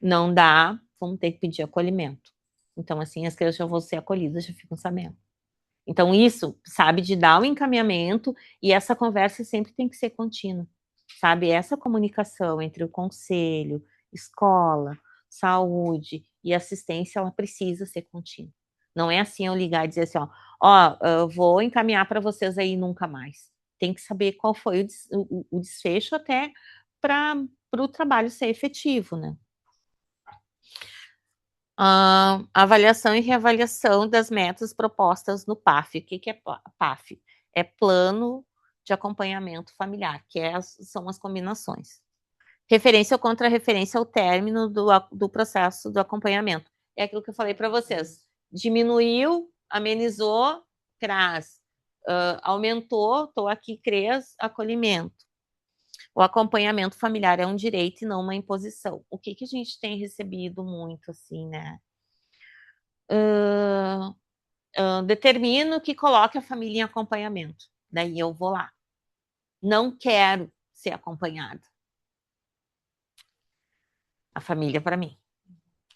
não dá, vamos ter que pedir acolhimento. Então, assim, as crianças já vão ser acolhidas, já ficam sabendo. Então, isso, sabe, de dar o encaminhamento, e essa conversa sempre tem que ser contínua, sabe? Essa comunicação entre o conselho, escola, saúde e assistência, ela precisa ser contínua. Não é assim eu ligar e dizer assim, ó, eu vou encaminhar para vocês aí nunca mais. Tem que saber qual foi o desfecho até para o trabalho ser efetivo, né? Avaliação e reavaliação das metas propostas no PAF. O que é PAF? É Plano de Acompanhamento Familiar, que são as combinações. Referência ou contra-referência ao término do processo do acompanhamento. É aquilo que eu falei para vocês. Diminuiu, amenizou, CRAS. Aumentou, estou aqui, CREAS, acolhimento. O acompanhamento familiar é um direito e não uma imposição. O que a gente tem recebido muito, assim, né? Determino que coloque a família em acompanhamento. Daí eu vou lá. Não quero ser acompanhada. A família para mim.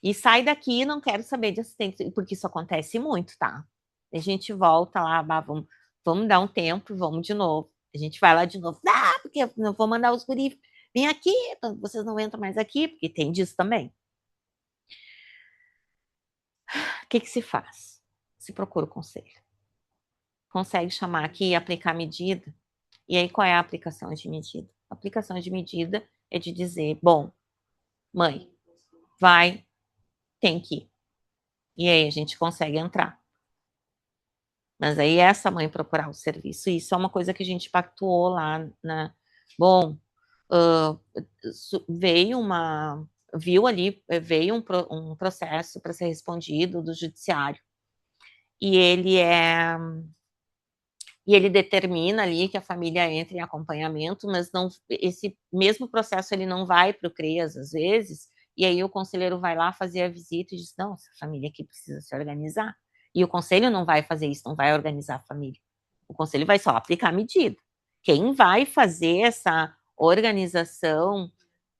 E sai daqui e não quero saber de assistente, porque isso acontece muito, tá? A gente volta lá, vamos dar um tempo, vamos de novo. A gente vai lá de novo. Porque eu não vou mandar os guris. Vem aqui, vocês não entram mais aqui, porque tem disso também. O que se faz? Se procura o conselho. Consegue chamar aqui e aplicar medida? E aí, qual é a aplicação de medida? A aplicação de medida é de dizer, bom, mãe, vai, tem que ir. E aí a gente consegue entrar. Mas aí essa mãe procurar o serviço, isso é uma coisa que a gente pactuou lá na... Bom, veio um processo para ser respondido do judiciário. E ele determina ali que a família entre em acompanhamento, mas não, esse mesmo processo ele não vai para o CREAS às vezes, e aí o conselheiro vai lá fazer a visita e diz, não, essa família aqui precisa se organizar. E o conselho não vai fazer isso, não vai organizar a família. O conselho vai só aplicar a medida. Quem vai fazer essa organização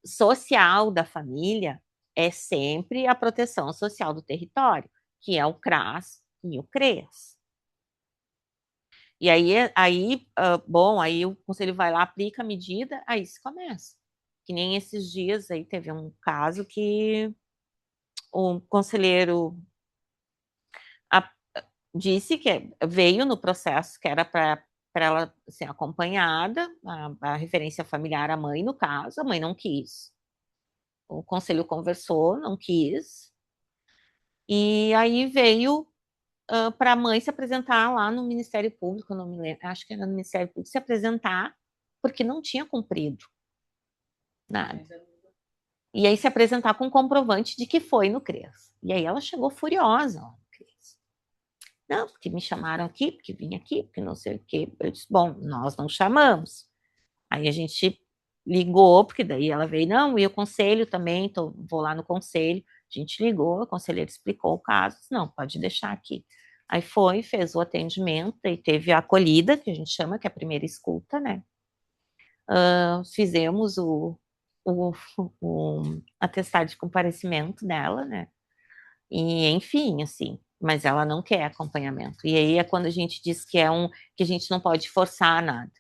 social da família é sempre a proteção social do território, que é o CRAS e o CREAS. E aí, bom, aí o conselho vai lá, aplica a medida, aí se começa. Que nem esses dias aí teve um caso que o conselheiro disse que veio no processo que era para ela ser acompanhada, a referência familiar, a mãe no caso, a mãe não quis. O conselho conversou, não quis. E aí veio para a mãe se apresentar lá no Ministério Público, não me lembro, acho que era no Ministério Público, se apresentar, porque não tinha cumprido nada. E aí se apresentar com um comprovante de que foi no CREAS. E aí ela chegou furiosa no CREAS. Não, porque me chamaram aqui, porque vim aqui, porque não sei o quê. Eu disse, bom, nós não chamamos. Aí a gente ligou, porque daí ela veio, não, e o conselho também, vou lá no conselho. A gente ligou, o conselheiro explicou o caso, disse, não, pode deixar aqui. Aí foi, fez o atendimento e teve a acolhida, que a gente chama, que é a primeira escuta, né? Fizemos o atestado de comparecimento dela, né? E, enfim, assim, mas ela não quer acompanhamento. E aí é quando a gente diz que que a gente não pode forçar nada.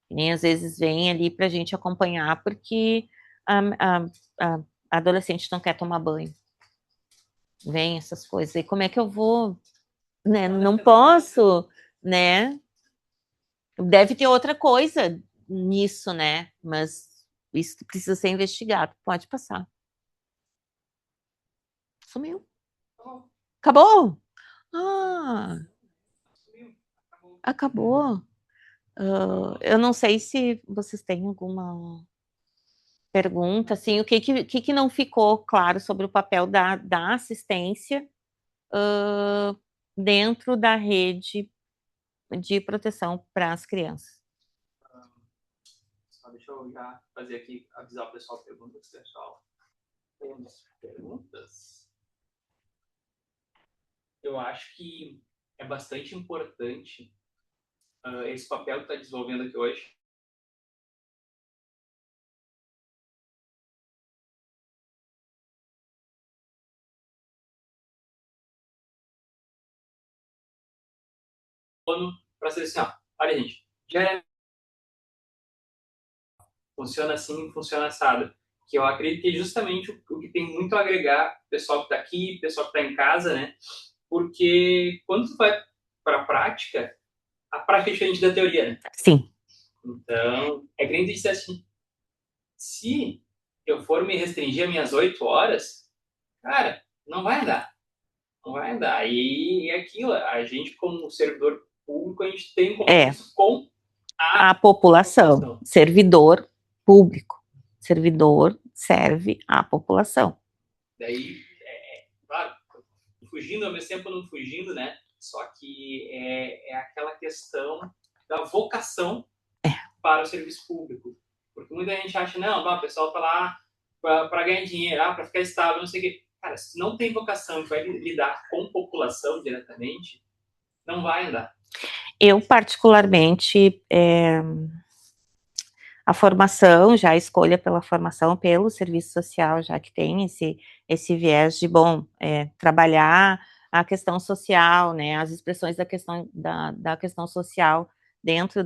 E nem às vezes vem ali para a gente acompanhar porque a adolescente não quer tomar banho. Vem essas coisas. E como é que eu vou? Né? Não posso, né? Deve ter outra coisa nisso, né? Mas isso precisa ser investigado. Pode passar. Sumiu. Acabou? Ah, acabou. Eu não sei se vocês têm alguma pergunta, assim, o que não ficou claro sobre o papel da assistência dentro da rede de proteção para as crianças. Só deixa eu já fazer aqui, avisar o pessoal perguntas, pessoal. Temos perguntas? Eu acho que é bastante importante esse papel que está desenvolvendo aqui hoje. Para ser assim, olha, gente, já funciona assim, funciona assado. Que eu acredito que é justamente o que tem muito a agregar o pessoal que está aqui, o pessoal que está em casa, né? Porque quando tu vai para a prática é diferente da teoria, né? Sim. Então, é que nem tu disse assim, se eu for me restringir a minhas 8 horas, cara, não vai andar. Não vai andar. E é aquilo, a gente como servidor público, a gente tem compromisso com a população. Servidor público. Servidor serve à população. Daí, claro, fugindo ao mesmo tempo não fugindo, né? Só que é aquela questão da vocação para o serviço público. Porque muita gente acha, não, o pessoal tá lá para ganhar dinheiro, para ficar estável, não sei o quê. Cara, se não tem vocação e vai lidar com a população diretamente, não vai andar. Eu, particularmente, a formação, já a escolha pela formação, pelo serviço social, já que tem esse viés de, trabalhar a questão social, né, as expressões da questão social dentro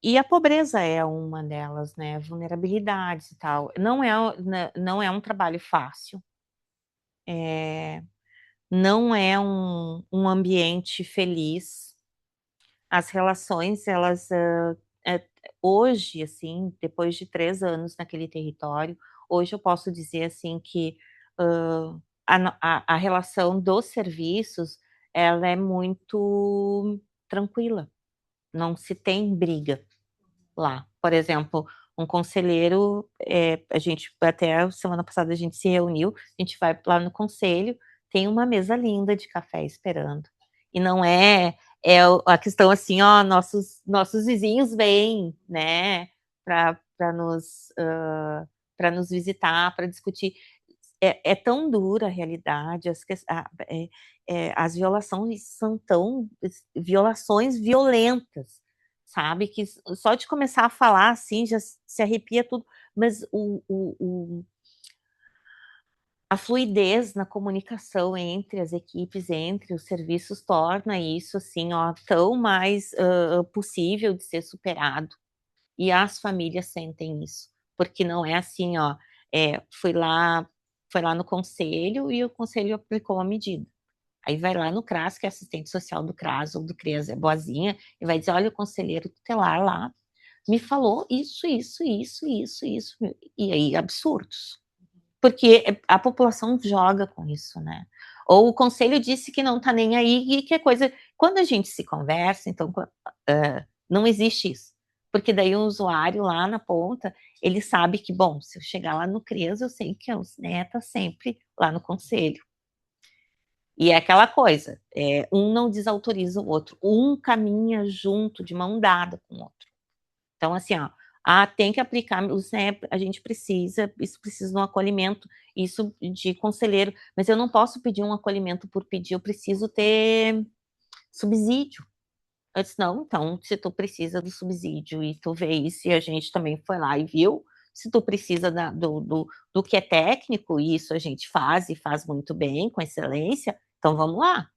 e a pobreza é uma delas, né, vulnerabilidades e tal. Não é um trabalho fácil, não é um ambiente feliz. As relações, elas, hoje, assim, depois de 3 anos naquele território, hoje eu posso dizer, assim, que a relação dos serviços, ela é muito tranquila, não se tem briga lá. Por exemplo, um conselheiro, a gente até semana passada a gente se reuniu, a gente vai lá no conselho, tem uma mesa linda de café esperando. E não é a questão assim, nossos vizinhos vêm, né, para nos visitar, para discutir. É tão dura a realidade, as violações são violações violentas, sabe, que só de começar a falar, assim, já se arrepia tudo, mas a fluidez na comunicação entre as equipes, entre os serviços, torna isso, assim, tão mais possível de ser superado. E as famílias sentem isso, porque não é assim, foi lá no conselho e o conselho aplicou a medida. Aí vai lá no CRAS, que é assistente social do CRAS ou do CREAS, é boazinha, e vai dizer, olha, o conselheiro tutelar lá me falou isso, e aí absurdos. Porque a população joga com isso, né? Ou o conselho disse que não tá nem aí, e que é coisa... Quando a gente se conversa, então, não existe isso. Porque daí o usuário lá na ponta, ele sabe que, bom, se eu chegar lá no CREAS, eu sei que a Usina tá sempre lá no conselho. E é aquela coisa, um não desautoriza o outro, um caminha junto, de mão dada com o outro. Então, assim, tem que aplicar, a gente precisa, isso precisa de um acolhimento, isso de conselheiro, mas eu não posso pedir um acolhimento por pedir, eu preciso ter subsídio. Eu disse, não, então, se tu precisa do subsídio e tu vê isso, e a gente também foi lá e viu, se tu precisa do que é técnico, e isso a gente faz, e faz muito bem, com excelência, então vamos lá.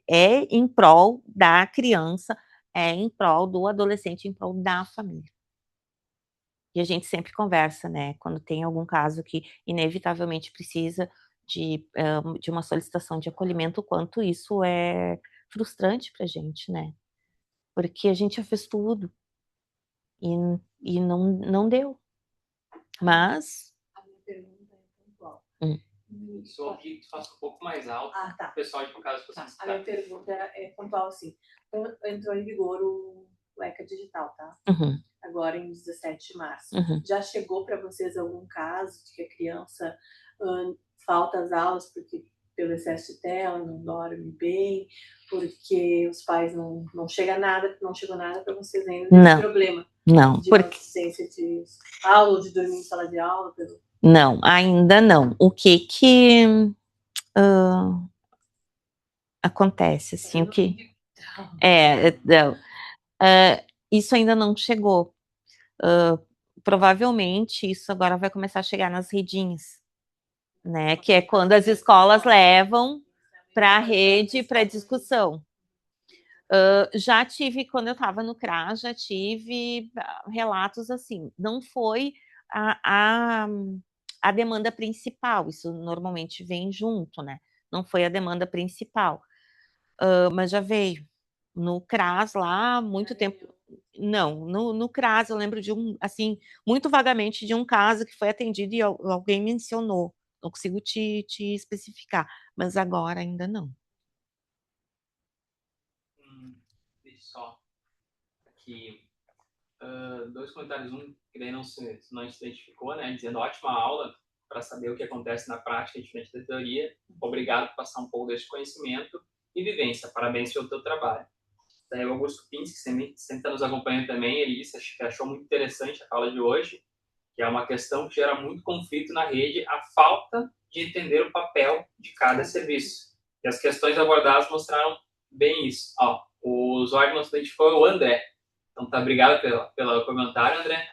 É em prol da criança, é em prol do adolescente, em prol da família. E a gente sempre conversa, né, quando tem algum caso que inevitavelmente precisa de uma solicitação de acolhimento, o quanto isso é frustrante pra gente, né? Porque a gente já fez tudo e não deu. Mas... A minha pergunta é pontual. Só que tu faça um pouco mais alto, tá. O pessoal de casa possa A minha pergunta é pontual, assim. Então, entrou em vigor o ECA digital, tá? Uhum. Agora em 17 de março. Uhum. Já chegou para vocês algum caso de que a criança falta às aulas porque pelo excesso de tela, não dorme bem, porque os pais não chegou nada para vocês ainda desse problema Não, de ausência de aula ou de dormir em sala de aula? Não, ainda não. O que acontece, assim, isso ainda não chegou. Provavelmente isso agora vai começar a chegar nas redinhas, né? Que é quando as escolas levam para a rede para discussão. Já tive, quando eu estava no CRAS, já tive relatos assim, não foi a demanda principal, isso normalmente vem junto, né? Não foi a demanda principal, mas já veio. No CRAS lá, muito tempo... Não, no CRAS eu lembro de assim, muito vagamente de um caso que foi atendido e alguém mencionou, não consigo te especificar, mas agora ainda não. Só aqui, 2 comentários, que daí não se identificou, né, dizendo ótima aula para saber o que acontece na prática, diferente da teoria, obrigado por passar um pouco desse conhecimento e vivência, parabéns pelo teu trabalho. Daí o Augusto Pins, que sempre está nos acompanhando também, ele disse que achou muito interessante a aula de hoje, que é uma questão que gera muito conflito na rede, a falta de entender o papel de cada serviço. E as questões abordadas mostraram bem isso. O usuário nosso foi o André. Então, obrigado pelo comentário, André.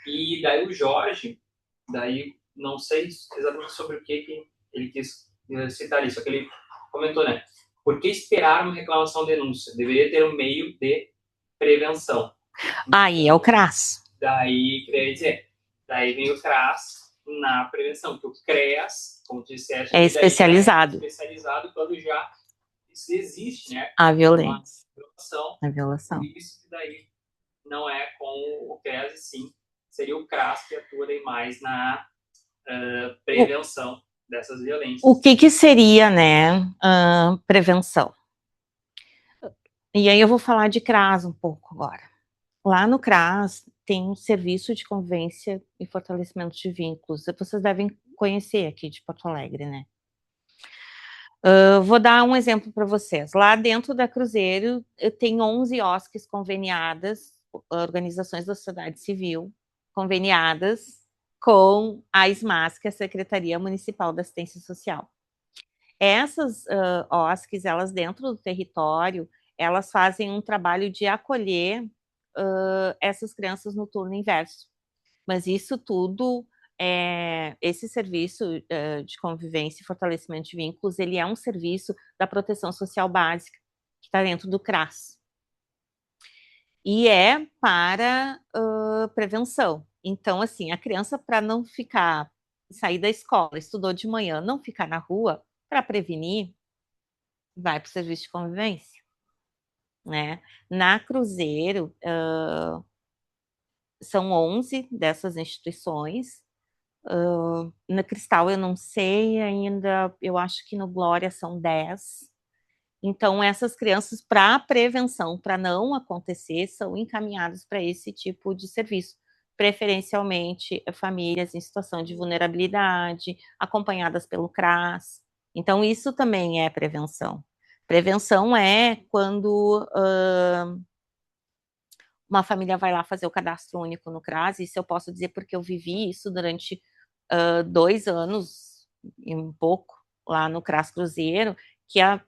E daí o Jorge, daí não sei exatamente sobre o que ele quis citar isso, só que ele comentou, né? Por que esperar uma reclamação denúncia? Deveria ter um meio de prevenção. Aí é o CRAS. Daí, queria dizer, daí vem o CRAS na prevenção, porque o CREAS, como tu disseste, é especializado. Especializado quando já existe, né? A violência. A violação. Por isso que daí não é com o CREAS, e sim seria o CRAS que atua daí mais na prevenção dessas violências. O que seria, né, prevenção? E aí eu vou falar de CRAS um pouco agora. Lá no CRAS tem um serviço de convivência e fortalecimento de vínculos. Vocês devem conhecer aqui de Porto Alegre, né? Vou dar um exemplo para vocês. Lá dentro da Cruzeiro, tem 11 OSCs conveniadas, organizações da sociedade civil, conveniadas com a SMAS, que é a Secretaria Municipal da Assistência Social. Essas OSCs, elas dentro do território, elas fazem um trabalho de acolher essas crianças no turno inverso. Mas isso tudo, esse serviço de convivência e fortalecimento de vínculos, ele é um serviço da proteção social básica, que está dentro do CRAS. E é para prevenção. Então, assim, a criança, para não sair da escola, estudou de manhã, não ficar na rua, para prevenir, vai para o serviço de convivência. Né? Na Cruzeiro, são 11 dessas instituições. Na Cristal eu não sei ainda, eu acho que no Glória são 10. Então essas crianças, para prevenção, para não acontecer, são encaminhadas para esse tipo de serviço, preferencialmente famílias em situação de vulnerabilidade, acompanhadas pelo CRAS. Então isso também é prevenção. Prevenção é quando uma família vai lá fazer o cadastro único no CRAS, isso eu posso dizer porque eu vivi isso durante 2 anos e um pouco lá no CRAS Cruzeiro, que a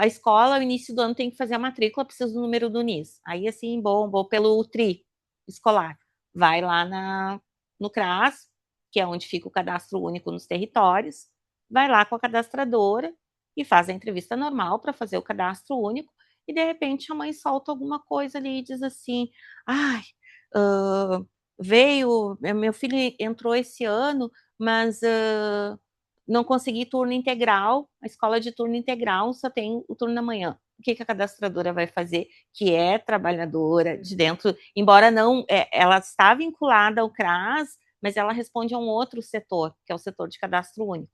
escola, no início do ano, tem que fazer a matrícula, precisa do número do NIS. Aí, assim, bom, pelo TRI escolar. Vai lá no CRAS, que é onde fica o cadastro único nos territórios, vai lá com a cadastradora e faz a entrevista normal para fazer o cadastro único, e de repente a mãe solta alguma coisa ali e diz assim, meu filho entrou esse ano, mas não consegui turno integral, a escola de turno integral só tem o turno da manhã. O que a cadastradora vai fazer? Que é trabalhadora de dentro, embora não, ela está vinculada ao CRAS, mas ela responde a um outro setor, que é o setor de cadastro único.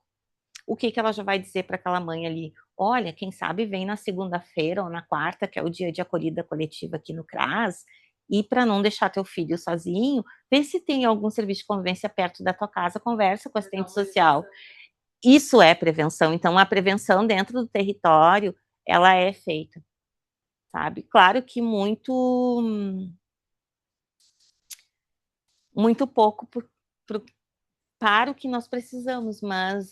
O que ela já vai dizer para aquela mãe ali? Olha, quem sabe vem na segunda-feira ou na quarta, que é o dia de acolhida coletiva aqui no CRAS, e para não deixar teu filho sozinho, vê se tem algum serviço de convivência perto da tua casa, conversa com o assistente social. isso é prevenção. Então, a prevenção dentro do território, ela é feita, sabe? Claro que muito pouco para o que nós precisamos, mas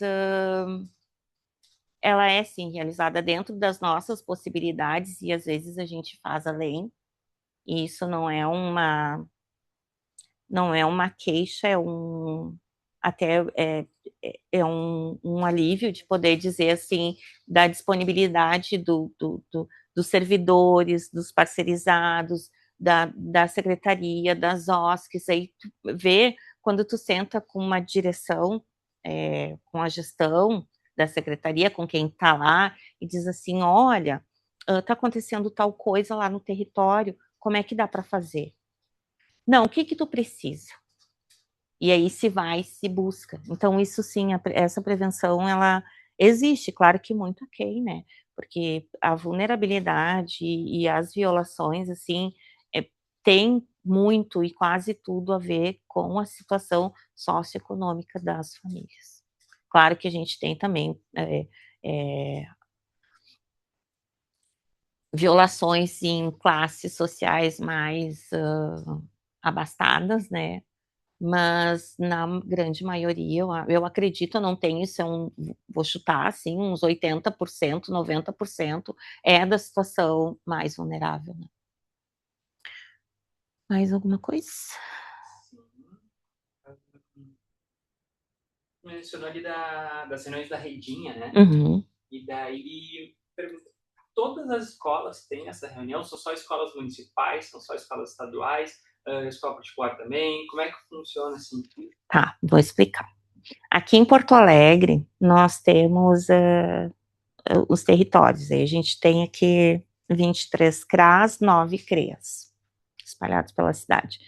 ela é, sim, realizada dentro das nossas possibilidades e, às vezes, a gente faz além. E isso não é uma queixa, até um alívio de poder dizer, assim, da disponibilidade dos servidores, dos parceirizados, da secretaria, das OSCs. Aí tu vê, quando tu senta com uma direção, com a gestão da secretaria, com quem está lá, e diz assim, olha, está acontecendo tal coisa lá no território, como é que dá para fazer? Não, o que tu precisa? E aí se busca. Então, isso sim, essa prevenção, ela existe, claro que muito ok, né? Porque a vulnerabilidade e as violações, assim, tem muito e quase tudo a ver com a situação socioeconômica das famílias. Claro que a gente tem também violações em classes sociais mais abastadas, né? Mas na grande maioria, eu acredito, eu não tenho isso, vou chutar assim, uns 80%, 90% é da situação mais vulnerável, né? Mais alguma coisa? Mencionou ali das reuniões da redinha, né? Uhum. E daí, todas as escolas têm essa reunião? São só escolas municipais? São só escolas estaduais? Escola particular também? Como é que funciona assim? Tá, vou explicar. Aqui em Porto Alegre, nós temos os territórios. Aí a gente tem aqui 23 CRAs, 9 CREAs, espalhados pela cidade.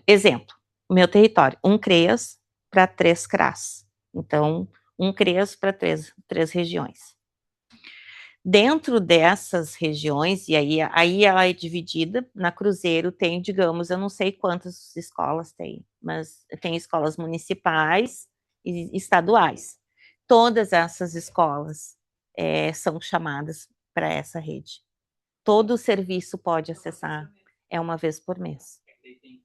Exemplo, o meu território, 1 CREAS para 3 CRAs. Então, 1 CREAS para 3 regiões. Dentro dessas regiões, e aí ela é dividida, na Cruzeiro tem, digamos, eu não sei quantas escolas tem, mas tem escolas municipais e estaduais. Todas essas escolas são chamadas para essa rede. Todo o serviço pode acessar, é uma vez por mês. Tem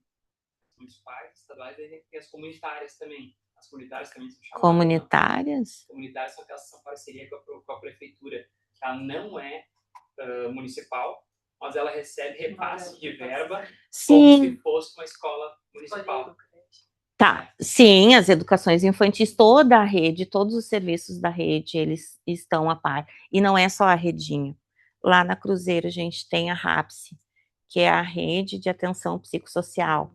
municipais, estaduais, e tem as comunitárias também. As comunitárias também são chamadas. Comunitárias? Comunitárias são aquelas que são parceria com a prefeitura. Ela não é municipal, mas ela recebe repasse de verba. Sim. Como se fosse uma escola municipal. Tá, sim, as educações infantis, toda a rede, todos os serviços da rede, eles estão a par. E não é só a redinha. Lá na Cruzeiro a gente tem a RAPSE, que é a Rede de Atenção Psicossocial.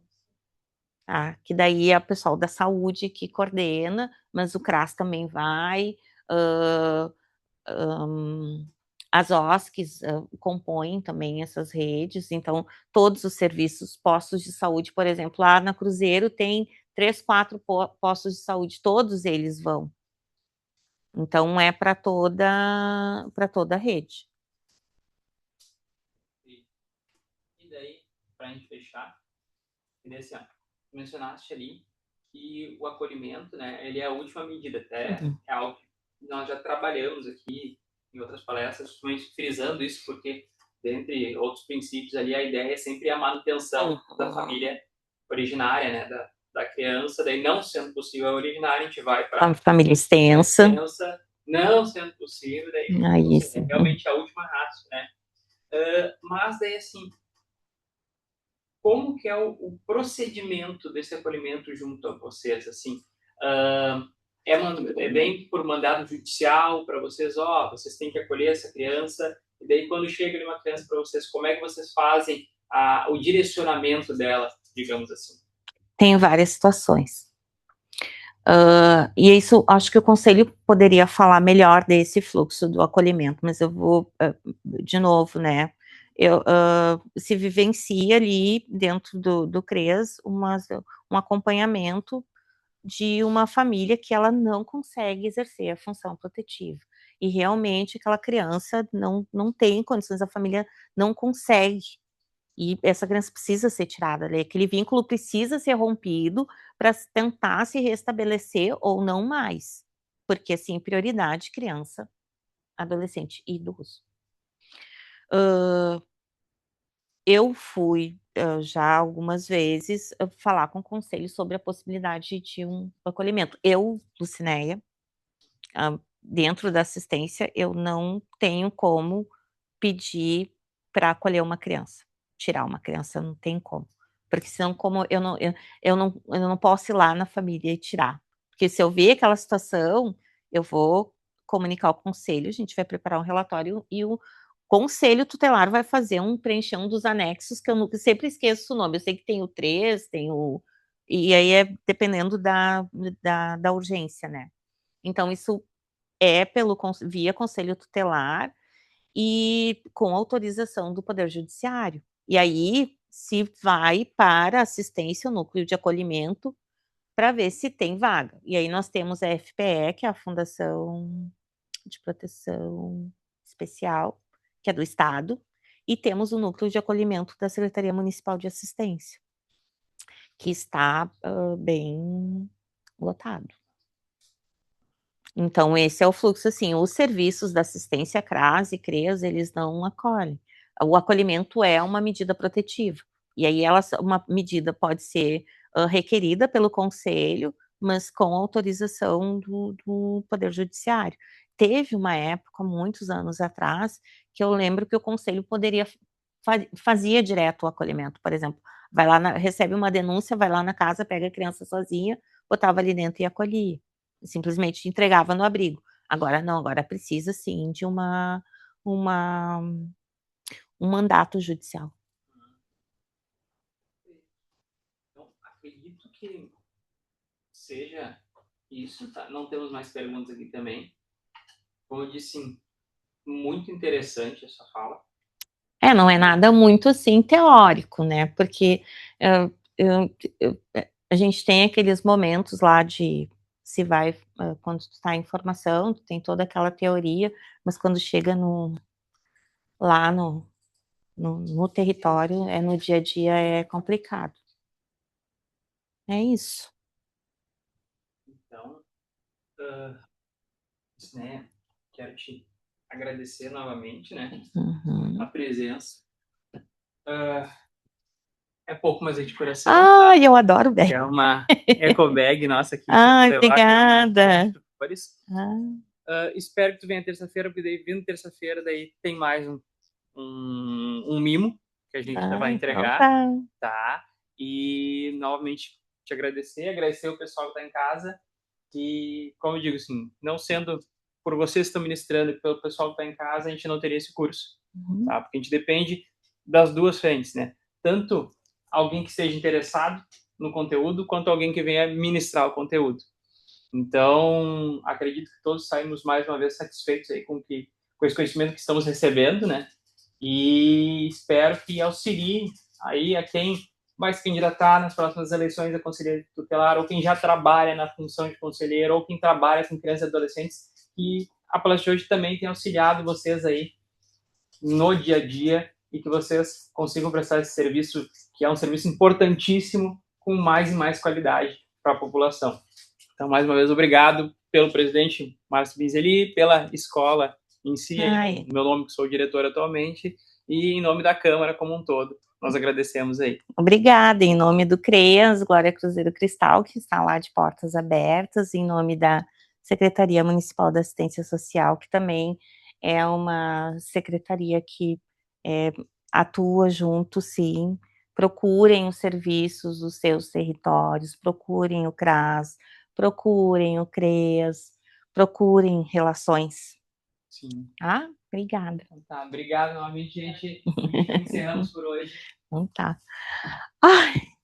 Tá? Que daí é o pessoal da saúde que coordena, mas o CRAS também vai, as OSCs compõem também essas redes, então todos os serviços, postos de saúde, por exemplo, lá na Cruzeiro tem 3, 4 postos de saúde, todos eles vão. Então é para toda a rede. E daí, para a gente fechar, assim, mencionaste ali que o acolhimento, né, ele é a última medida, até é algo que nós já trabalhamos aqui em outras palestras, justamente frisando isso, porque, dentre outros princípios ali, a ideia é sempre a manutenção da família originária, né, da criança, daí não sendo possível a originária, a gente vai para a família extensa. Não sendo possível, daí é realmente a última ratio, né? Mas daí, assim, como que é o procedimento desse acolhimento junto a vocês, assim? É bem por mandado judicial para vocês, vocês têm que acolher essa criança, e daí quando chega uma criança para vocês, como é que vocês fazem o direcionamento dela, digamos assim? Tem várias situações. E isso, acho que o conselho poderia falar melhor desse fluxo do acolhimento, mas eu vou, de novo, né, se vivencia ali dentro do CREAS um acompanhamento de uma família que ela não consegue exercer a função protetiva, e realmente aquela criança não tem condições, a família não consegue, e essa criança precisa ser tirada, aquele vínculo precisa ser rompido para tentar se restabelecer ou não mais. porque, assim, prioridade criança, adolescente e idoso. Eu fui, já algumas vezes, falar com o conselho sobre a possibilidade de um acolhimento. Eu, Lucinéia, dentro da assistência, eu não tenho como pedir para acolher uma criança, tirar uma criança, não tem como, porque senão como eu não posso ir lá na família e tirar, porque se eu ver aquela situação, eu vou comunicar ao conselho, a gente vai preparar um relatório e o conselho tutelar vai fazer preencher um dos anexos, que eu sempre esqueço o nome, eu sei que tem o 3, tem o... E aí é dependendo da urgência, né. Então isso é via conselho tutelar e com autorização do Poder Judiciário. E aí se vai para assistência, o núcleo de acolhimento, para ver se tem vaga. E aí nós temos a FPE, que é a Fundação de Proteção Especial, que é do Estado, e temos o núcleo de acolhimento da Secretaria Municipal de Assistência, que está bem lotado. Então esse é o fluxo, assim, os serviços da assistência CRAS e CREAS, eles não acolhem. O acolhimento é uma medida protetiva, e aí uma medida pode ser requerida pelo conselho, mas com autorização do Poder Judiciário. Teve uma época, muitos anos atrás, que eu lembro que o conselho fazia direto o acolhimento, por exemplo, vai lá recebe uma denúncia, vai lá na casa, pega a criança sozinha, botava ali dentro e acolhia. Simplesmente entregava no abrigo. Agora não, agora precisa sim de um mandato judicial. Então, acredito que seja isso, tá? Não temos mais perguntas aqui também. Como eu disse, muito interessante essa fala. Não é nada muito, assim, teórico, né, porque a gente tem aqueles momentos lá de se vai, quando tu tá em formação, tu tem toda aquela teoria, mas quando chega lá no território, no dia a dia é complicado. É isso. Então, né, quero te agradecer novamente, né, a presença. É pouco, mas é de coração. Ai, eu adoro bag. É uma eco bag nossa aqui. Ai, obrigada. Espero que tu venha terça-feira, porque daí vindo terça-feira, daí tem mais um mimo que a gente vai entregar. Então tá? E novamente te agradecer o pessoal que está em casa, que, como eu digo assim, não sendo por vocês que estão ministrando e pelo pessoal que está em casa, a gente não teria esse curso, tá? Porque a gente depende das duas frentes, né? Tanto alguém que esteja interessado no conteúdo, quanto alguém que venha ministrar o conteúdo. Então, acredito que todos saímos mais uma vez satisfeitos aí com esse conhecimento que estamos recebendo, né? E espero que auxilie aí a quem vai se candidatar nas próximas eleições da Conselheira Tutelar, ou quem já trabalha na função de conselheiro, ou quem trabalha com crianças e adolescentes, e a palestra de hoje também tem auxiliado vocês aí no dia a dia, e que vocês consigam prestar esse serviço, que é um serviço importantíssimo, com mais e mais qualidade para a população. Então, mais uma vez, obrigado pelo presidente Márcio Binzeli, pela escola em si, em meu nome, que sou o diretor atualmente, e em nome da Câmara como um todo. Nós agradecemos aí. Obrigada, em nome do CREAS, Glória Cruzeiro Cristal, que está lá de portas abertas, em nome da Secretaria Municipal da Assistência Social, que também é uma secretaria que atua junto, sim. Procurem os serviços dos seus territórios, procurem o CRAS, procurem o CREAS, procurem relações. Sim. Obrigada. Tá, obrigado novamente, gente. Encerramos por hoje. Então tá. Ai.